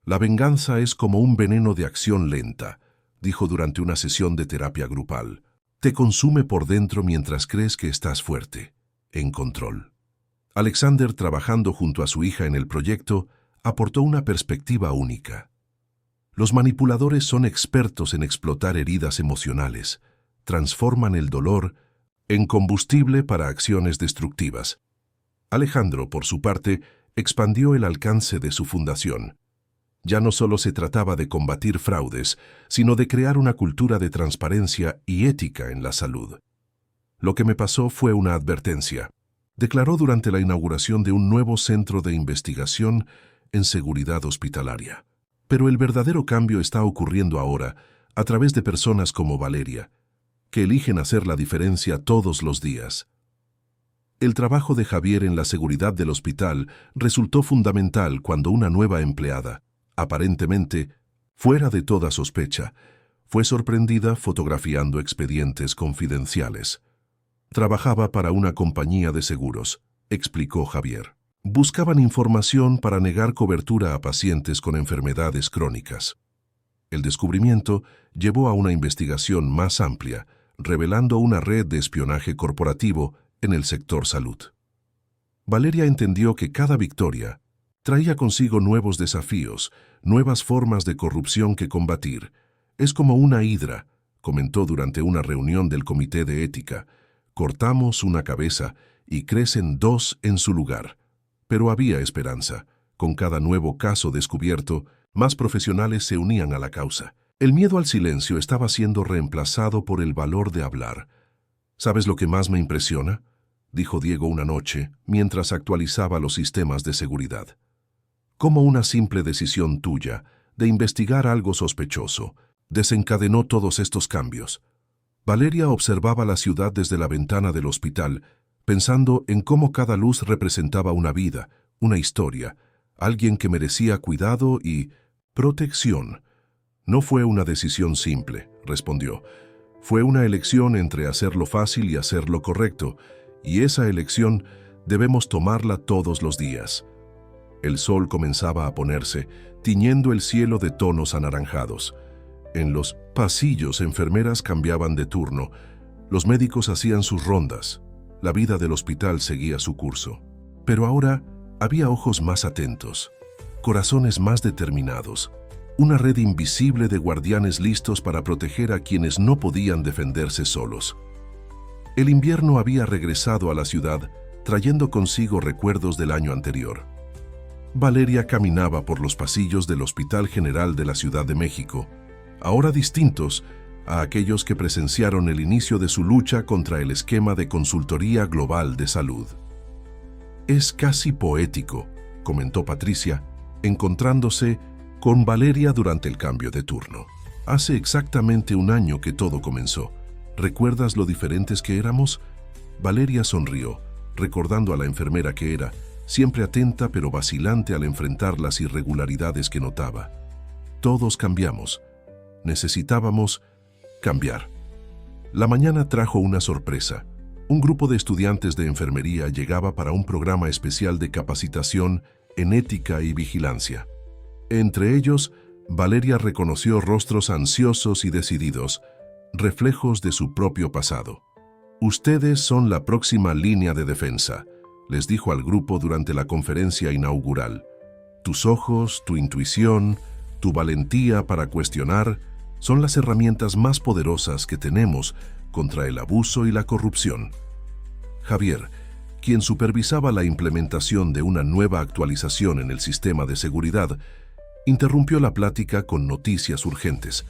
«La venganza es como un veneno de acción lenta», dijo durante una sesión de terapia grupal. «Te consume por dentro mientras crees que estás fuerte, en control». Alexander, trabajando junto a su hija en el proyecto, aportó una perspectiva única. «Los manipuladores son expertos en explotar heridas emocionales, transforman el dolor en combustible para acciones destructivas». Alejandro, por su parte, expandió el alcance de su fundación. Ya no solo se trataba de combatir fraudes, sino de crear una cultura de transparencia y ética en la salud. «Lo que me pasó fue una advertencia», declaró durante la inauguración de un nuevo centro de investigación en seguridad hospitalaria. Pero el verdadero cambio está ocurriendo ahora a través de personas como Valeria, que eligen hacer la diferencia todos los días. El trabajo de Javier en la seguridad del hospital resultó fundamental cuando una nueva empleada, aparentemente fuera de toda sospecha, fue sorprendida fotografiando expedientes confidenciales. «Trabajaba para una compañía de seguros», explicó Javier. «Buscaban información para negar cobertura a pacientes con enfermedades crónicas». El descubrimiento llevó a una investigación más amplia, revelando una red de espionaje corporativo en el sector salud. Valeria entendió que cada victoria traía consigo nuevos desafíos, nuevas formas de corrupción que combatir. «Es como una hidra», comentó durante una reunión del Comité de Ética. «Cortamos una cabeza y crecen dos en su lugar». Pero había esperanza. Con cada nuevo caso descubierto, más profesionales se unían a la causa. El miedo al silencio estaba siendo reemplazado por el valor de hablar. «¿Sabes lo que más me impresiona?», dijo Diego una noche mientras actualizaba los sistemas de seguridad. Cómo una simple decisión tuya de investigar algo sospechoso desencadenó todos estos cambios. Valeria observaba la ciudad desde la ventana del hospital, pensando en cómo cada luz representaba una vida, una historia, alguien que merecía cuidado y protección. No fue una decisión simple, respondió. Fue una elección entre hacer lo fácil y hacer lo correcto, y esa elección debemos tomarla todos los días. El sol comenzaba a ponerse, tiñendo el cielo de tonos anaranjados. En los pasillos, enfermeras cambiaban de turno, los médicos hacían sus rondas, la vida del hospital seguía su curso. Pero ahora había ojos más atentos, corazones más determinados, una red invisible de guardianes listos para proteger a quienes no podían defenderse solos. El invierno había regresado a la ciudad, trayendo consigo recuerdos del año anterior. Valeria caminaba por los pasillos del Hospital General de la Ciudad de México, ahora distintos a aquellos que presenciaron el inicio de su lucha contra el esquema de consultoría global de salud. «Es casi poético», comentó Patricia, encontrándose con Valeria durante el cambio de turno. «Hace exactamente un año que todo comenzó. ¿Recuerdas lo diferentes que éramos?» Valeria sonrió, recordando a la enfermera que era, siempre atenta pero vacilante al enfrentar las irregularidades que notaba. Todos cambiamos. Necesitábamos cambiar. La mañana trajo una sorpresa. Un grupo de estudiantes de enfermería llegaba para un programa especial de capacitación en ética y vigilancia. Entre ellos, Valeria reconoció rostros ansiosos y decididos, reflejos de su propio pasado. «Ustedes son la próxima línea de defensa», les dijo al grupo durante la conferencia inaugural. «Tus ojos, tu intuición, tu valentía para cuestionar son las herramientas más poderosas que tenemos contra el abuso y la corrupción». Javier, quien supervisaba la implementación de una nueva actualización en el sistema de seguridad, interrumpió la plática con noticias urgentes.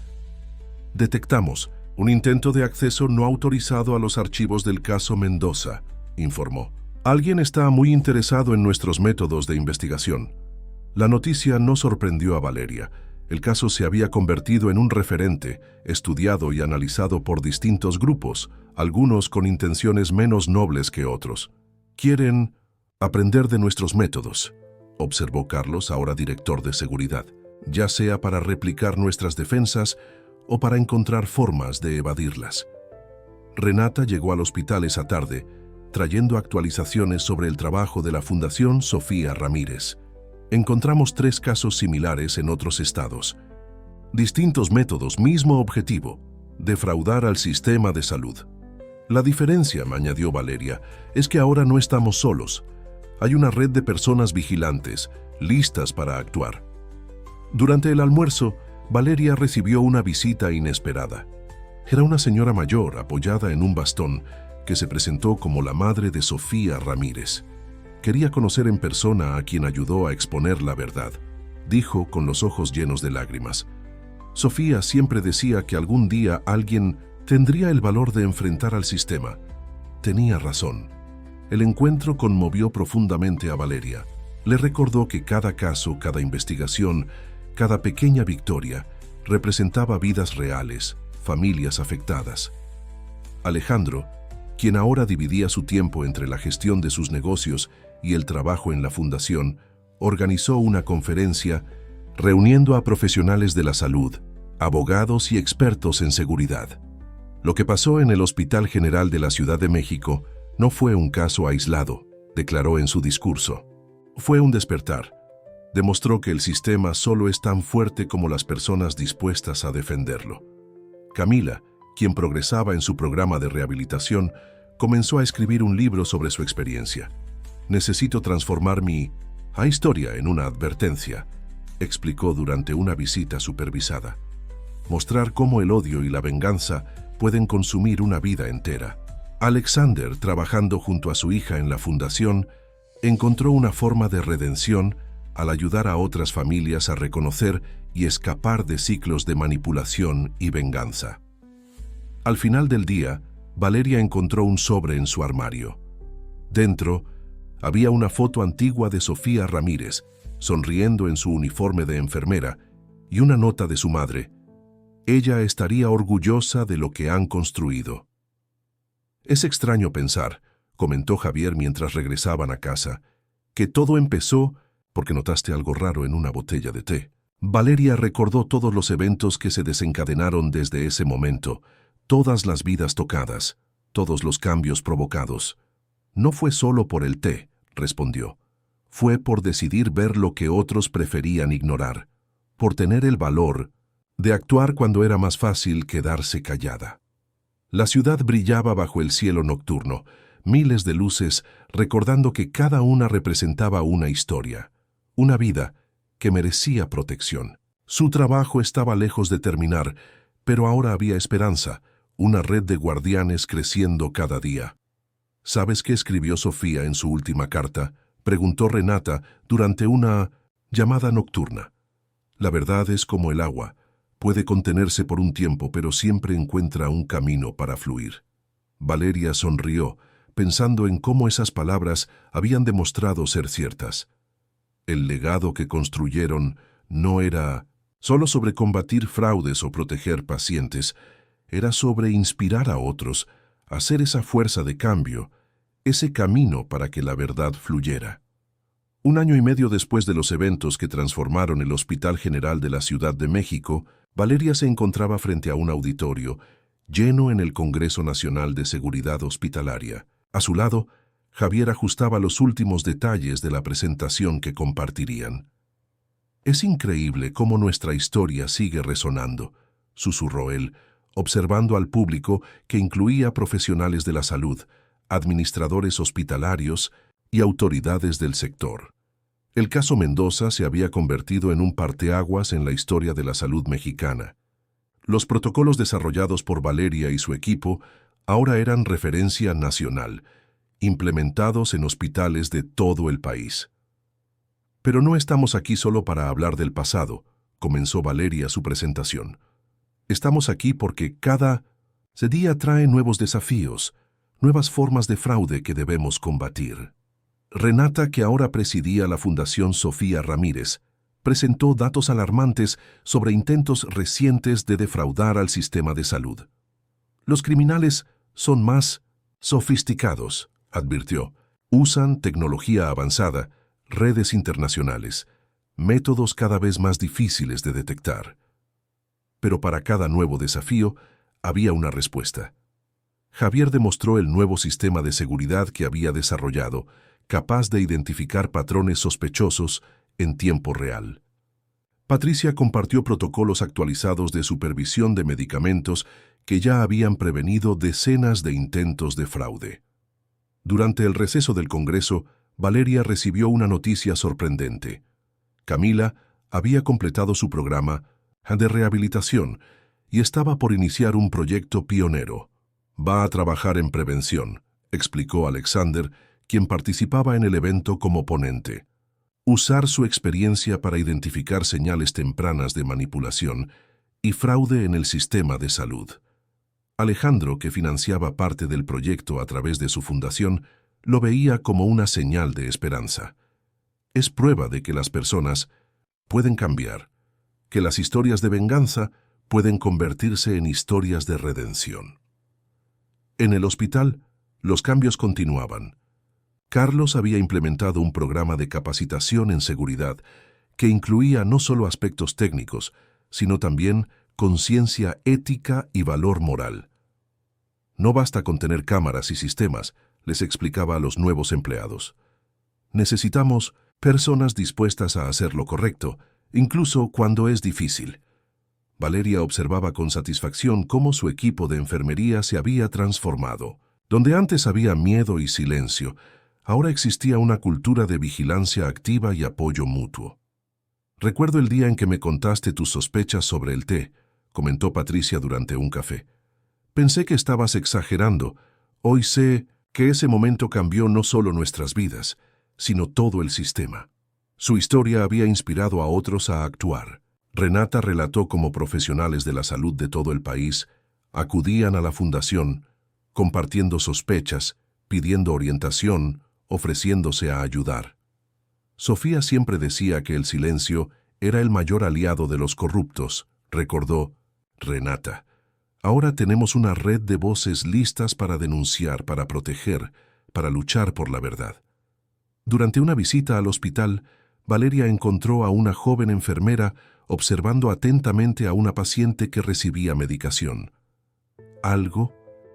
«Detectamos un intento de acceso no autorizado a los archivos del caso Mendoza», informó. «Alguien está muy interesado en nuestros métodos de investigación». La noticia no sorprendió a Valeria. El caso se había convertido en un referente, estudiado y analizado por distintos grupos, algunos con intenciones menos nobles que otros. «Quieren aprender de nuestros métodos», observó Carlos, ahora director de seguridad, «ya sea para replicar nuestras defensas o para encontrar formas de evadirlas». Renata llegó al hospital esa tarde, trayendo actualizaciones sobre el trabajo de la Fundación Sofía Ramírez. «Encontramos 3 casos similares en otros estados. Distintos métodos, mismo objetivo: defraudar al sistema de salud. La diferencia», me añadió Valeria, «es que ahora no estamos solos. Hay una red de personas vigilantes, listas para actuar». Durante el almuerzo, Valeria recibió una visita inesperada. Era una señora mayor, apoyada en un bastón, que se presentó como la madre de Sofía Ramírez. «Quería conocer en persona a quien ayudó a exponer la verdad», dijo con los ojos llenos de lágrimas. «Sofía siempre decía que algún día alguien tendría el valor de enfrentar al sistema. Tenía razón». El encuentro conmovió profundamente a Valeria. Le recordó que cada caso, cada investigación, cada pequeña victoria representaba vidas reales, familias afectadas. Alejandro, quien ahora dividía su tiempo entre la gestión de sus negocios y el trabajo en la fundación, organizó una conferencia reuniendo a profesionales de la salud, abogados y expertos en seguridad. Lo que pasó en el Hospital General de la Ciudad de México no fue un caso aislado, declaró en su discurso. Fue un despertar. Demostró que el sistema solo es tan fuerte como las personas dispuestas a defenderlo. Camila, quien progresaba en su programa de rehabilitación, comenzó a escribir un libro sobre su experiencia. «Necesito transformar mi historia en una advertencia», explicó durante una visita supervisada. «Mostrar cómo el odio y la venganza pueden consumir una vida entera». Alexander, trabajando junto a su hija en la fundación, encontró una forma de redención al ayudar a otras familias a reconocer y escapar de ciclos de manipulación y venganza. Al final del día, Valeria encontró un sobre en su armario. Dentro, había una foto antigua de Sofía Ramírez, sonriendo en su uniforme de enfermera, y una nota de su madre. Ella estaría orgullosa de lo que han construido. Es extraño pensar, comentó Javier mientras regresaban a casa, que todo empezó porque notaste algo raro en una botella de té. Valeria recordó todos los eventos que se desencadenaron desde ese momento, todas las vidas tocadas, todos los cambios provocados. No fue solo por el té, respondió. Fue por decidir ver lo que otros preferían ignorar, por tener el valor de actuar cuando era más fácil quedarse callada. La ciudad brillaba bajo el cielo nocturno, miles de luces recordando que cada una representaba una historia, una vida que merecía protección. Su trabajo estaba lejos de terminar, pero ahora había esperanza, una red de guardianes creciendo cada día. ¿Sabes qué escribió Sofía en su última carta?, preguntó Renata durante una llamada nocturna. La verdad es como el agua, puede contenerse por un tiempo, pero siempre encuentra un camino para fluir. Valeria sonrió, pensando en cómo esas palabras habían demostrado ser ciertas. El legado que construyeron no era solo sobre combatir fraudes o proteger pacientes, era sobre inspirar a otros, hacer esa fuerza de cambio, ese camino para que la verdad fluyera. 1 año y medio después de los eventos que transformaron el Hospital General de la Ciudad de México, Valeria se encontraba frente a un auditorio, lleno en el Congreso Nacional de Seguridad Hospitalaria. A su lado, Javier ajustaba los últimos detalles de la presentación que compartirían. «Es increíble cómo nuestra historia sigue resonando», susurró él, observando al público que incluía profesionales de la salud, administradores hospitalarios y autoridades del sector. El caso Mendoza se había convertido en un parteaguas en la historia de la salud mexicana. Los protocolos desarrollados por Valeria y su equipo ahora eran referencia nacional, implementados en hospitales de todo el país. «Pero no estamos aquí solo para hablar del pasado», comenzó Valeria su presentación. «Estamos aquí porque cada día trae nuevos desafíos, nuevas formas de fraude que debemos combatir». Renata, que ahora presidía la Fundación Sofía Ramírez, presentó datos alarmantes sobre intentos recientes de defraudar al sistema de salud. «Los criminales son más sofisticados», advirtió. «Usan tecnología avanzada, redes internacionales, métodos cada vez más difíciles de detectar». Pero para cada nuevo desafío había una respuesta. Javier demostró el nuevo sistema de seguridad que había desarrollado, capaz de identificar patrones sospechosos en tiempo real. Patricia compartió protocolos actualizados de supervisión de medicamentos que ya habían prevenido decenas de intentos de fraude. Durante el receso del Congreso, Valeria recibió una noticia sorprendente. Camila había completado su programa de rehabilitación y estaba por iniciar un proyecto pionero. «Va a trabajar en prevención», explicó Alexander, quien participaba en el evento como ponente. «Usar su experiencia para identificar señales tempranas de manipulación y fraude en el sistema de salud». Alejandro, que financiaba parte del proyecto a través de su fundación, lo veía como una señal de esperanza. Es prueba de que las personas pueden cambiar, que las historias de venganza pueden convertirse en historias de redención. En el hospital, los cambios continuaban. Carlos había implementado un programa de capacitación en seguridad que incluía no solo aspectos técnicos, sino también conciencia ética y valor moral. «No basta con tener cámaras y sistemas», les explicaba a los nuevos empleados. «Necesitamos personas dispuestas a hacer lo correcto, incluso cuando es difícil». Valeria observaba con satisfacción cómo su equipo de enfermería se había transformado. Donde antes había miedo y silencio, ahora existía una cultura de vigilancia activa y apoyo mutuo. «Recuerdo el día en que me contaste tus sospechas sobre el té», comentó Patricia durante un café. «Pensé que estabas exagerando. Hoy sé que ese momento cambió no solo nuestras vidas, sino todo el sistema». Su historia había inspirado a otros a actuar. Renata relató cómo profesionales de la salud de todo el país acudían a la fundación, compartiendo sospechas, pidiendo orientación, ofreciéndose a ayudar. Sofía siempre decía que el silencio era el mayor aliado de los corruptos, recordó Renata. Ahora tenemos una red de voces listas para denunciar, para proteger, para luchar por la verdad. Durante una visita al hospital, Valeria encontró a una joven enfermera observando atentamente a una paciente que recibía medicación. ¿Algo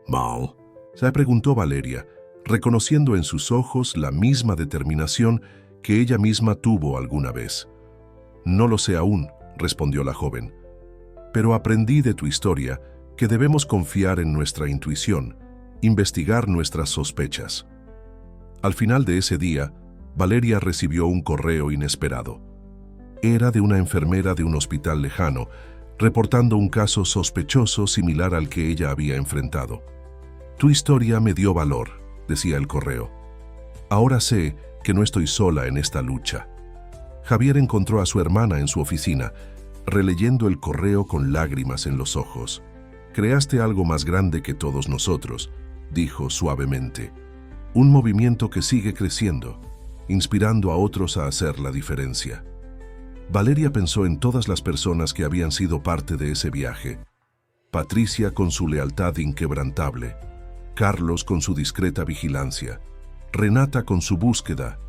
mal?, se preguntó Valeria, reconociendo en sus ojos la misma determinación que ella misma tuvo alguna vez. No lo sé aún, respondió la joven, pero aprendí de tu historia que debemos confiar en nuestra intuición, investigar nuestras sospechas. Al final de ese día, Valeria recibió un correo inesperado. Era de una enfermera de un hospital lejano, reportando un caso sospechoso similar al que ella había enfrentado. Tu historia me dio valor, decía el correo. Ahora sé que no estoy sola en esta lucha. Javier encontró a su hermana en su oficina, releyendo el correo con lágrimas en los ojos. Creaste algo más grande que todos nosotros, dijo suavemente. Un movimiento que sigue creciendo, inspirando a otros a hacer la diferencia. Valeria pensó en todas las personas que habían sido parte de ese viaje. Patricia con su lealtad inquebrantable, Carlos con su discreta vigilancia, Renata con su búsqueda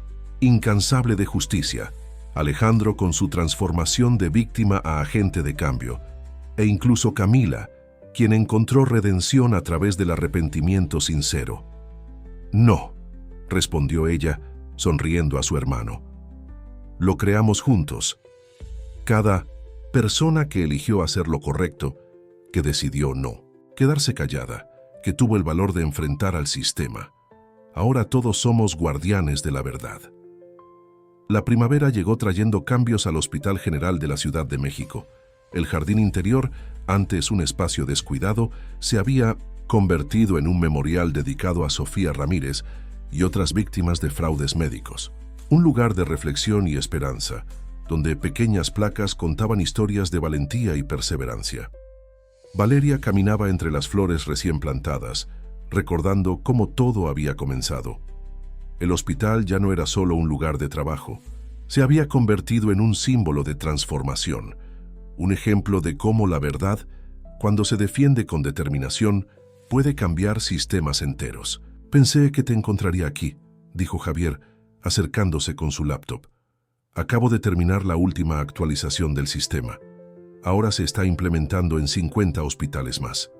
incansable de justicia, Alejandro con su transformación de víctima a agente de cambio, e incluso Camila, quien encontró redención a través del arrepentimiento sincero. No, respondió ella, sonriendo a su hermano. Lo creamos juntos. Cada persona que eligió hacer lo correcto, que decidió no, quedarse callada, que tuvo el valor de enfrentar al sistema. Ahora todos somos guardianes de la verdad. La primavera llegó trayendo cambios al Hospital General de la Ciudad de México. El jardín interior, antes un espacio descuidado, se había convertido en un memorial dedicado a Sofía Ramírez y otras víctimas de fraudes médicos. Un lugar de reflexión y esperanza, donde pequeñas placas contaban historias de valentía y perseverancia. Valeria caminaba entre las flores recién plantadas, recordando cómo todo había comenzado. El hospital ya no era solo un lugar de trabajo, se había convertido en un símbolo de transformación, un ejemplo de cómo la verdad, cuando se defiende con determinación, puede cambiar sistemas enteros. Pensé que te encontraría aquí, dijo Javier, acercándose con su laptop. Acabo de terminar la última actualización del sistema. Ahora se está implementando en 50 hospitales más.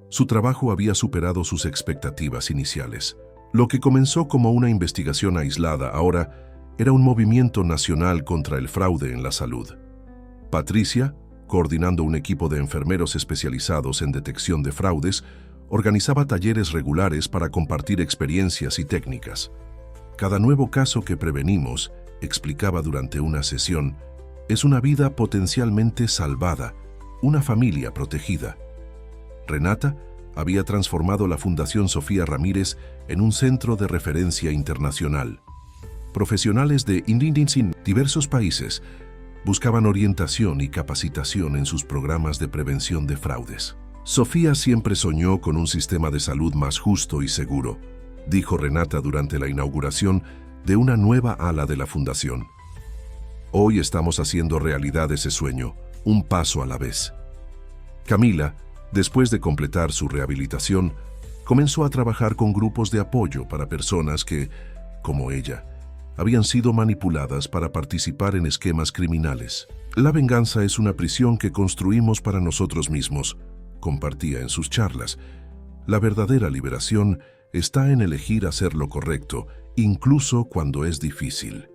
Su trabajo había superado sus expectativas iniciales. Lo que comenzó como una investigación aislada ahora era un movimiento nacional contra el fraude en la salud. Patricia, coordinando un equipo de enfermeros especializados en detección de fraudes, organizaba talleres regulares para compartir experiencias y técnicas. Cada nuevo caso que prevenimos, explicaba durante una sesión, es una vida potencialmente salvada, una familia protegida. Renata había transformado la Fundación Sofía Ramírez en un centro de referencia internacional. Profesionales de diversos países buscaban orientación y capacitación en sus programas de prevención de fraudes. Sofía siempre soñó con un sistema de salud más justo y seguro, dijo Renata durante la inauguración de una nueva ala de la Fundación. Hoy estamos haciendo realidad ese sueño, un paso a la vez. Camila, después de completar su rehabilitación, comenzó a trabajar con grupos de apoyo para personas que, como ella, habían sido manipuladas para participar en esquemas criminales. La venganza es una prisión que construimos para nosotros mismos, compartía en sus charlas. La verdadera liberación está en elegir hacer lo correcto, incluso cuando es difícil.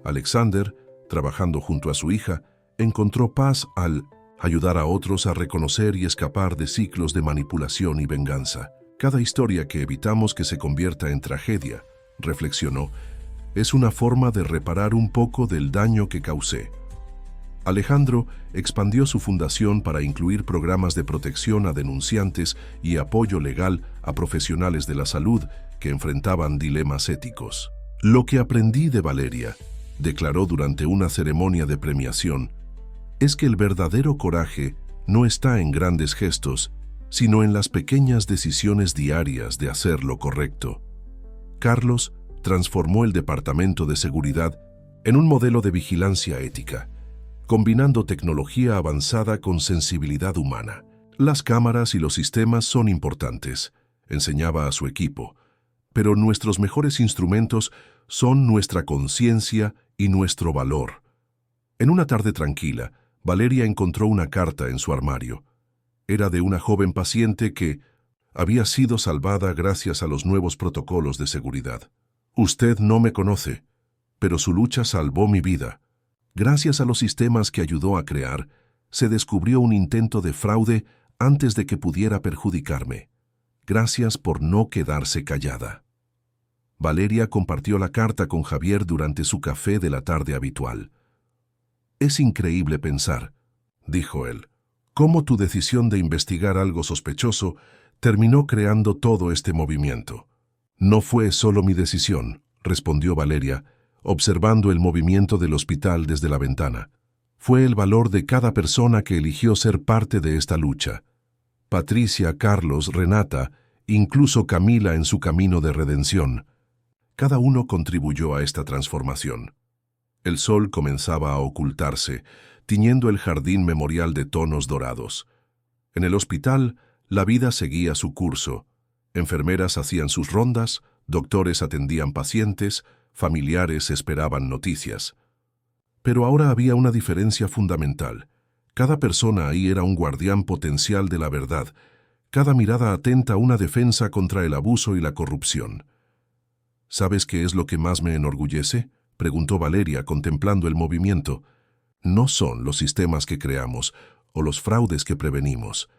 Alexander, trabajando junto a su hija, encontró paz al ayudar a otros a reconocer y escapar de ciclos de manipulación y venganza. Cada historia que evitamos que se convierta en tragedia, reflexionó, es una forma de reparar un poco del daño que causé. Alejandro expandió su fundación para incluir programas de protección a denunciantes y apoyo legal a profesionales de la salud que enfrentaban dilemas éticos. Lo que aprendí de Valeria, declaró durante una ceremonia de premiación, es que el verdadero coraje no está en grandes gestos, sino en las pequeñas decisiones diarias de hacer lo correcto. Carlos transformó el Departamento de Seguridad en un modelo de vigilancia ética, combinando tecnología avanzada con sensibilidad humana. Las cámaras y los sistemas son importantes, enseñaba a su equipo, pero nuestros mejores instrumentos son nuestra conciencia y nuestro valor. En una tarde tranquila, Valeria encontró una carta en su armario. Era de una joven paciente que había sido salvada gracias a los nuevos protocolos de seguridad. Usted no me conoce, pero su lucha salvó mi vida. Gracias a los sistemas que ayudó a crear, se descubrió un intento de fraude antes de que pudiera perjudicarme. Gracias por no quedarse callada. Valeria compartió la carta con Javier durante su café de la tarde habitual. Es increíble pensar, dijo él, cómo tu decisión de investigar algo sospechoso terminó creando todo este movimiento. No fue solo mi decisión, respondió Valeria, observando el movimiento del hospital desde la ventana. Fue el valor de cada persona que eligió ser parte de esta lucha. Patricia, Carlos, Renata, incluso Camila en su camino de redención. Cada uno contribuyó a esta transformación. El sol comenzaba a ocultarse, tiñendo el jardín memorial de tonos dorados. En el hospital, la vida seguía su curso. Enfermeras hacían sus rondas, doctores atendían pacientes, familiares esperaban noticias. Pero ahora había una diferencia fundamental. Cada persona ahí era un guardián potencial de la verdad, cada mirada atenta una defensa contra el abuso y la corrupción. ¿Sabes qué es lo que más me enorgullece?, preguntó Valeria contemplando el movimiento. No son los sistemas que creamos o los fraudes que prevenimos.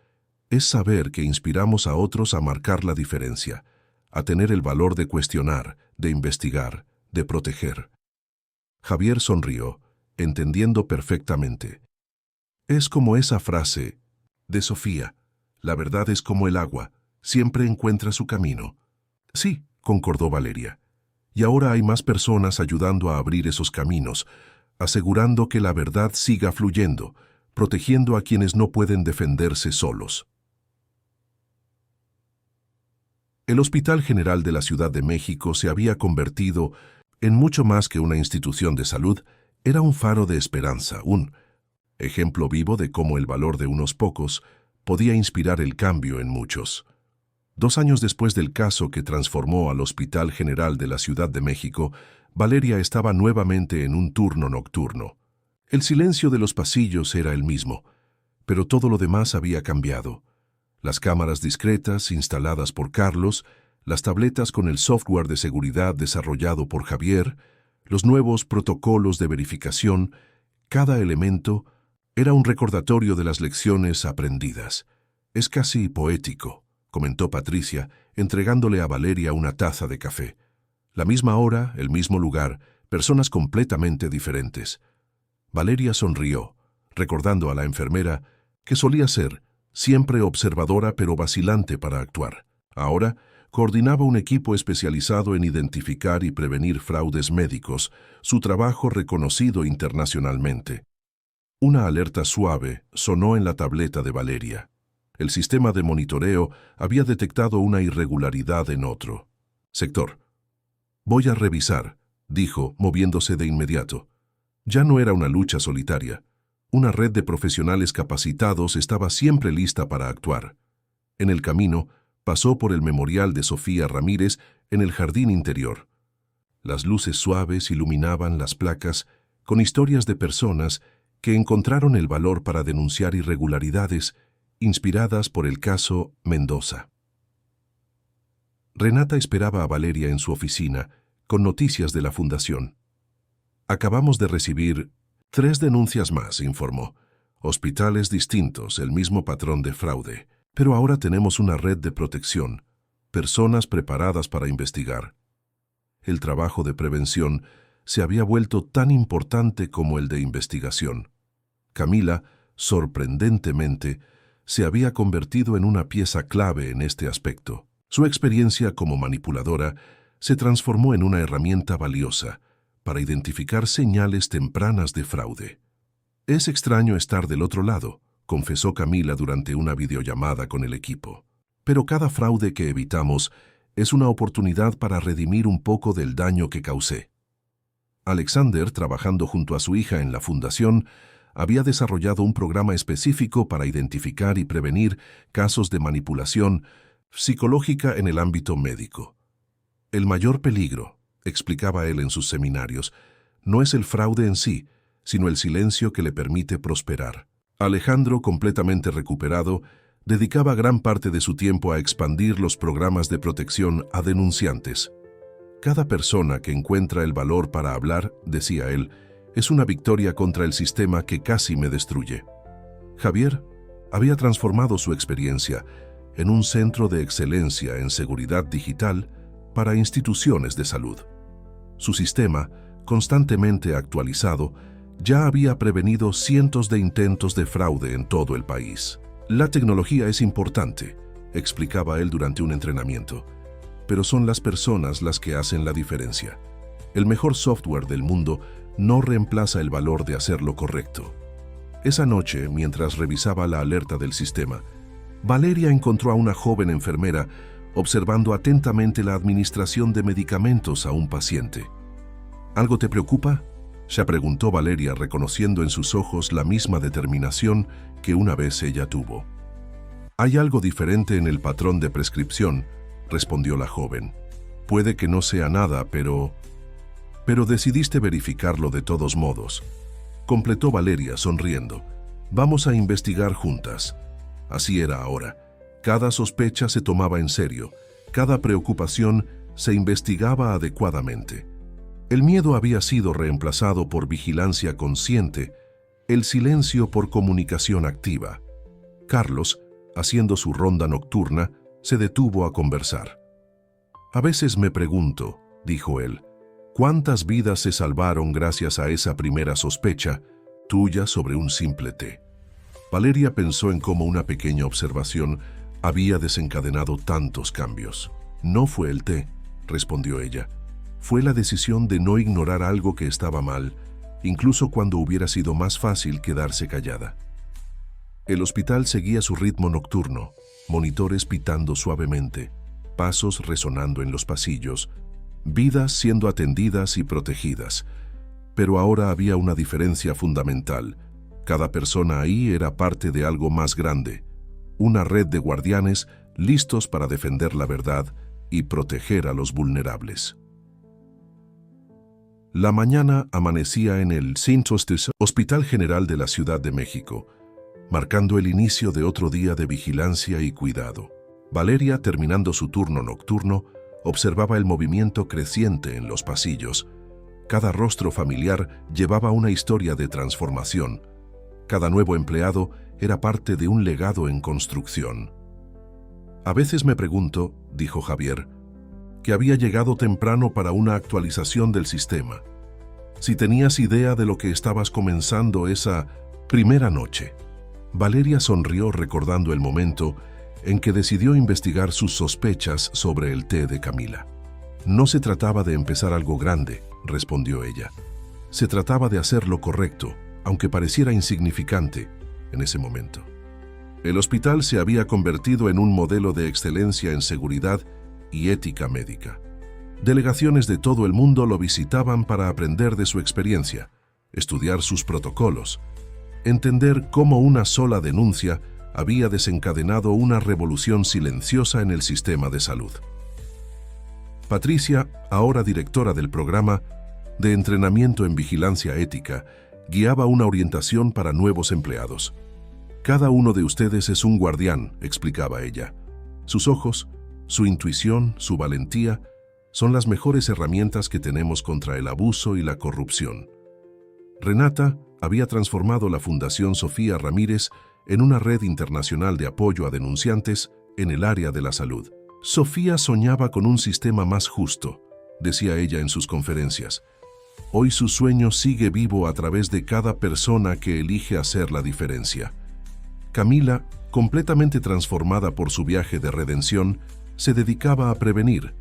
Es saber que inspiramos a otros a marcar la diferencia, a tener el valor de cuestionar, de investigar, de proteger. Javier sonrió, entendiendo perfectamente. Es como esa frase de Sofía, la verdad es como el agua, siempre encuentra su camino. Sí, concordó Valeria. Y ahora hay más personas ayudando a abrir esos caminos, asegurando que la verdad siga fluyendo, protegiendo a quienes no pueden defenderse solos. El Hospital General de la Ciudad de México se había convertido en mucho más que una institución de salud, era un faro de esperanza, un ejemplo vivo de cómo el valor de unos pocos podía inspirar el cambio en muchos. 2 años después del caso que transformó al Hospital General de la Ciudad de México, Valeria estaba nuevamente en un turno nocturno. El silencio de los pasillos era el mismo, pero todo lo demás había cambiado. Las cámaras discretas instaladas por Carlos, las tabletas con el software de seguridad desarrollado por Javier, los nuevos protocolos de verificación, cada elemento era un recordatorio de las lecciones aprendidas. Es casi poético, comentó Patricia, entregándole a Valeria una taza de café. La misma hora, el mismo lugar, personas completamente diferentes. Valeria sonrió, recordando a la enfermera que solía ser siempre observadora pero vacilante para actuar. Ahora, coordinaba un equipo especializado en identificar y prevenir fraudes médicos, su trabajo reconocido internacionalmente. Una alerta suave sonó en la tableta de Valeria. El sistema de monitoreo había detectado una irregularidad en otro sector. Voy a revisar, dijo, moviéndose de inmediato. Ya no era una lucha solitaria. Una red de profesionales capacitados estaba siempre lista para actuar. En el camino, pasó por el memorial de Sofía Ramírez en el jardín interior. Las luces suaves iluminaban las placas con historias de personas que encontraron el valor para denunciar irregularidades inspiradas por el caso Mendoza. Renata esperaba a Valeria en su oficina, con noticias de la fundación. Acabamos de recibir 3 denuncias más, informó. Hospitales distintos, el mismo patrón de fraude. Pero ahora tenemos una red de protección, personas preparadas para investigar. El trabajo de prevención se había vuelto tan importante como el de investigación. Camila, sorprendentemente, se había convertido en una pieza clave en este aspecto. Su experiencia como manipuladora se transformó en una herramienta valiosa para identificar señales tempranas de fraude. Es extraño estar del otro lado, confesó Camila durante una videollamada con el equipo. Pero cada fraude que evitamos es una oportunidad para redimir un poco del daño que causé. Alexander, trabajando junto a su hija en la fundación, había desarrollado un programa específico para identificar y prevenir casos de manipulación psicológica en el ámbito médico. El mayor peligro, explicaba él en sus seminarios, no es el fraude en sí, sino el silencio que le permite prosperar. Alejandro, completamente recuperado, dedicaba gran parte de su tiempo a expandir los programas de protección a denunciantes. Cada persona que encuentra el valor para hablar, decía él, es una victoria contra el sistema que casi me destruye. Javier había transformado su experiencia en un centro de excelencia en seguridad digital para instituciones de salud. Su sistema, constantemente actualizado, ya había prevenido cientos de intentos de fraude en todo el país. La tecnología es importante, explicaba él durante un entrenamiento, pero son las personas las que hacen la diferencia. El mejor software del mundo no reemplaza el valor de hacer lo correcto. Esa noche, mientras revisaba la alerta del sistema, Valeria encontró a una joven enfermera observando atentamente la administración de medicamentos a un paciente. ¿Algo te preocupa?, se preguntó Valeria, reconociendo en sus ojos la misma determinación que una vez ella tuvo. «Hay algo diferente en el patrón de prescripción», respondió la joven. «Puede que no sea nada, pero decidiste verificarlo de todos modos», completó Valeria sonriendo. «Vamos a investigar juntas». Así era ahora. Cada sospecha se tomaba en serio, cada preocupación se investigaba adecuadamente. El miedo había sido reemplazado por vigilancia consciente, el silencio por comunicación activa. Carlos, haciendo su ronda nocturna, se detuvo a conversar. «A veces me pregunto», dijo él, «¿cuántas vidas se salvaron gracias a esa primera sospecha tuya sobre un simple té?» Valeria pensó en cómo una pequeña observación había desencadenado tantos cambios. «No fue el té», respondió ella. «Fue la decisión de no ignorar algo que estaba mal, incluso cuando hubiera sido más fácil quedarse callada». El hospital seguía su ritmo nocturno, monitores pitando suavemente, pasos resonando en los pasillos, vidas siendo atendidas y protegidas. Pero ahora había una diferencia fundamental. Cada persona ahí era parte de algo más grande, una red de guardianes listos para defender la verdad y proteger a los vulnerables. La mañana amanecía en el St. Eustace, Hospital General de la Ciudad de México, marcando el inicio de otro día de vigilancia y cuidado. Valeria, terminando su turno nocturno, observaba el movimiento creciente en los pasillos. Cada rostro familiar llevaba una historia de transformación. Cada nuevo empleado era parte de un legado en construcción. «A veces me pregunto», dijo Javier, «que había llegado temprano para una actualización del sistema. Si tenías idea de lo que estabas comenzando esa primera noche». Valeria sonrió recordando el momento en que decidió investigar sus sospechas sobre el té de Camila. «No se trataba de empezar algo grande», respondió ella. «Se trataba de hacer lo correcto, aunque pareciera insignificante en ese momento». El hospital se había convertido en un modelo de excelencia en seguridad y ética médica. Delegaciones de todo el mundo lo visitaban para aprender de su experiencia, estudiar sus protocolos, entender cómo una sola denuncia había desencadenado una revolución silenciosa en el sistema de salud. Patricia, ahora directora del programa de entrenamiento en vigilancia ética, guiaba una orientación para nuevos empleados. «Cada uno de ustedes es un guardián», explicaba ella. «Sus ojos, su intuición, su valentía, son las mejores herramientas que tenemos contra el abuso y la corrupción». Renata había transformado la Fundación Sofía Ramírez en una red internacional de apoyo a denunciantes en el área de la salud. «Sofía soñaba con un sistema más justo», decía ella en sus conferencias. «Hoy su sueño sigue vivo a través de cada persona que elige hacer la diferencia». Camila, completamente transformada por su viaje de redención, se dedicaba a prevenir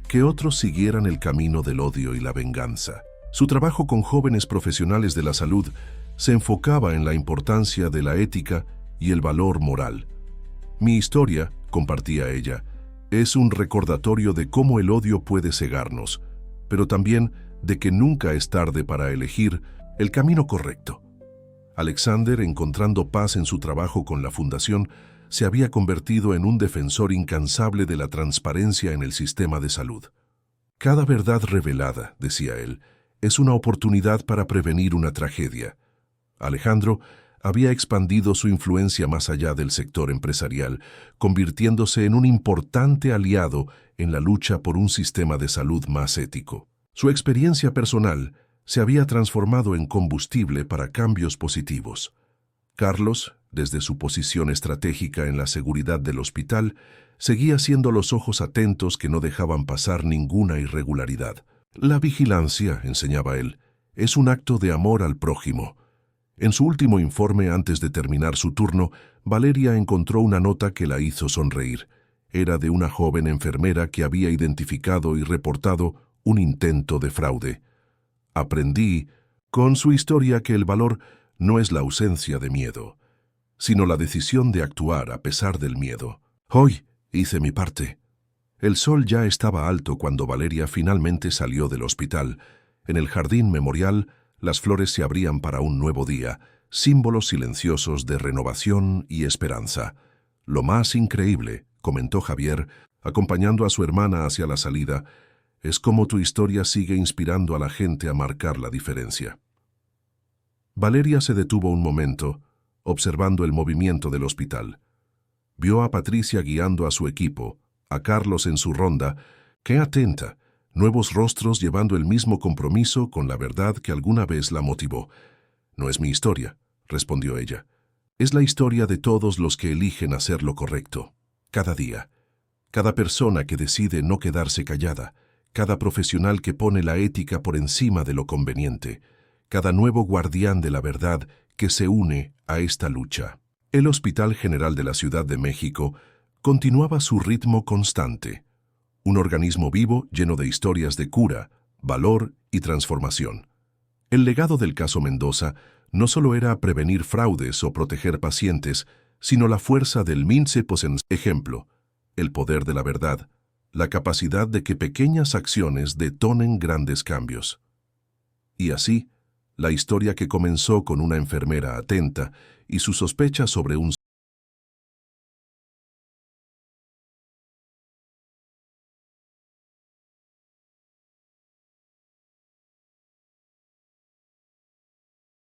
que otros siguieran el camino del odio y la venganza. Su trabajo con jóvenes profesionales de la salud se enfocaba en la importancia de la ética y el valor moral. Mi historia, compartía ella, es un recordatorio de cómo el odio puede cegarnos, pero también de que nunca es tarde para elegir el camino correcto. Alexander, encontrando paz en su trabajo con la Fundación, se había convertido en un defensor incansable de la transparencia en el sistema de salud. Cada verdad revelada, decía él, es una oportunidad para prevenir una tragedia. Alejandro había expandido su influencia más allá del sector empresarial, convirtiéndose en un importante aliado en la lucha por un sistema de salud más ético. Su experiencia personal se había transformado en combustible para cambios positivos. Carlos, desde su posición estratégica en la seguridad del hospital, seguía siendo los ojos atentos que no dejaban pasar ninguna irregularidad. La vigilancia, enseñaba él, es un acto de amor al prójimo. En su último informe, antes de terminar su turno, Valeria encontró una nota que la hizo sonreír. Era de una joven enfermera que había identificado y reportado un intento de fraude. Aprendí, con su historia, que el valor no es la ausencia de miedo, sino la decisión de actuar a pesar del miedo. Hoy hice mi parte. El sol ya estaba alto cuando Valeria finalmente salió del hospital. En el jardín memorial, las flores se abrían para un nuevo día, símbolos silenciosos de renovación y esperanza. Lo más increíble, comentó Javier, acompañando a su hermana hacia la salida, es cómo tu historia sigue inspirando a la gente a marcar la diferencia. Valeria se detuvo un momento, observando el movimiento del hospital. Vio a Patricia guiando a su equipo, a Carlos en su ronda. ¡Qué atenta! Nuevos rostros llevando el mismo compromiso con la verdad que alguna vez la motivó. No es mi historia, respondió ella. Es la historia de todos los que eligen hacer lo correcto, cada día. Cada persona que decide no quedarse callada, cada profesional que pone la ética por encima de lo conveniente, cada nuevo guardián de la verdad que se une a esta lucha. El Hospital General de la Ciudad de México continuaba su ritmo constante, un organismo vivo lleno de historias de cura, valor y transformación. El legado del caso Mendoza no solo era prevenir fraudes o proteger pacientes, sino la fuerza del Mince-Posen ejemplo, el poder de la verdad, la capacidad de que pequeñas acciones detonen grandes cambios. Y así, la historia que comenzó con una enfermera atenta y su sospecha sobre un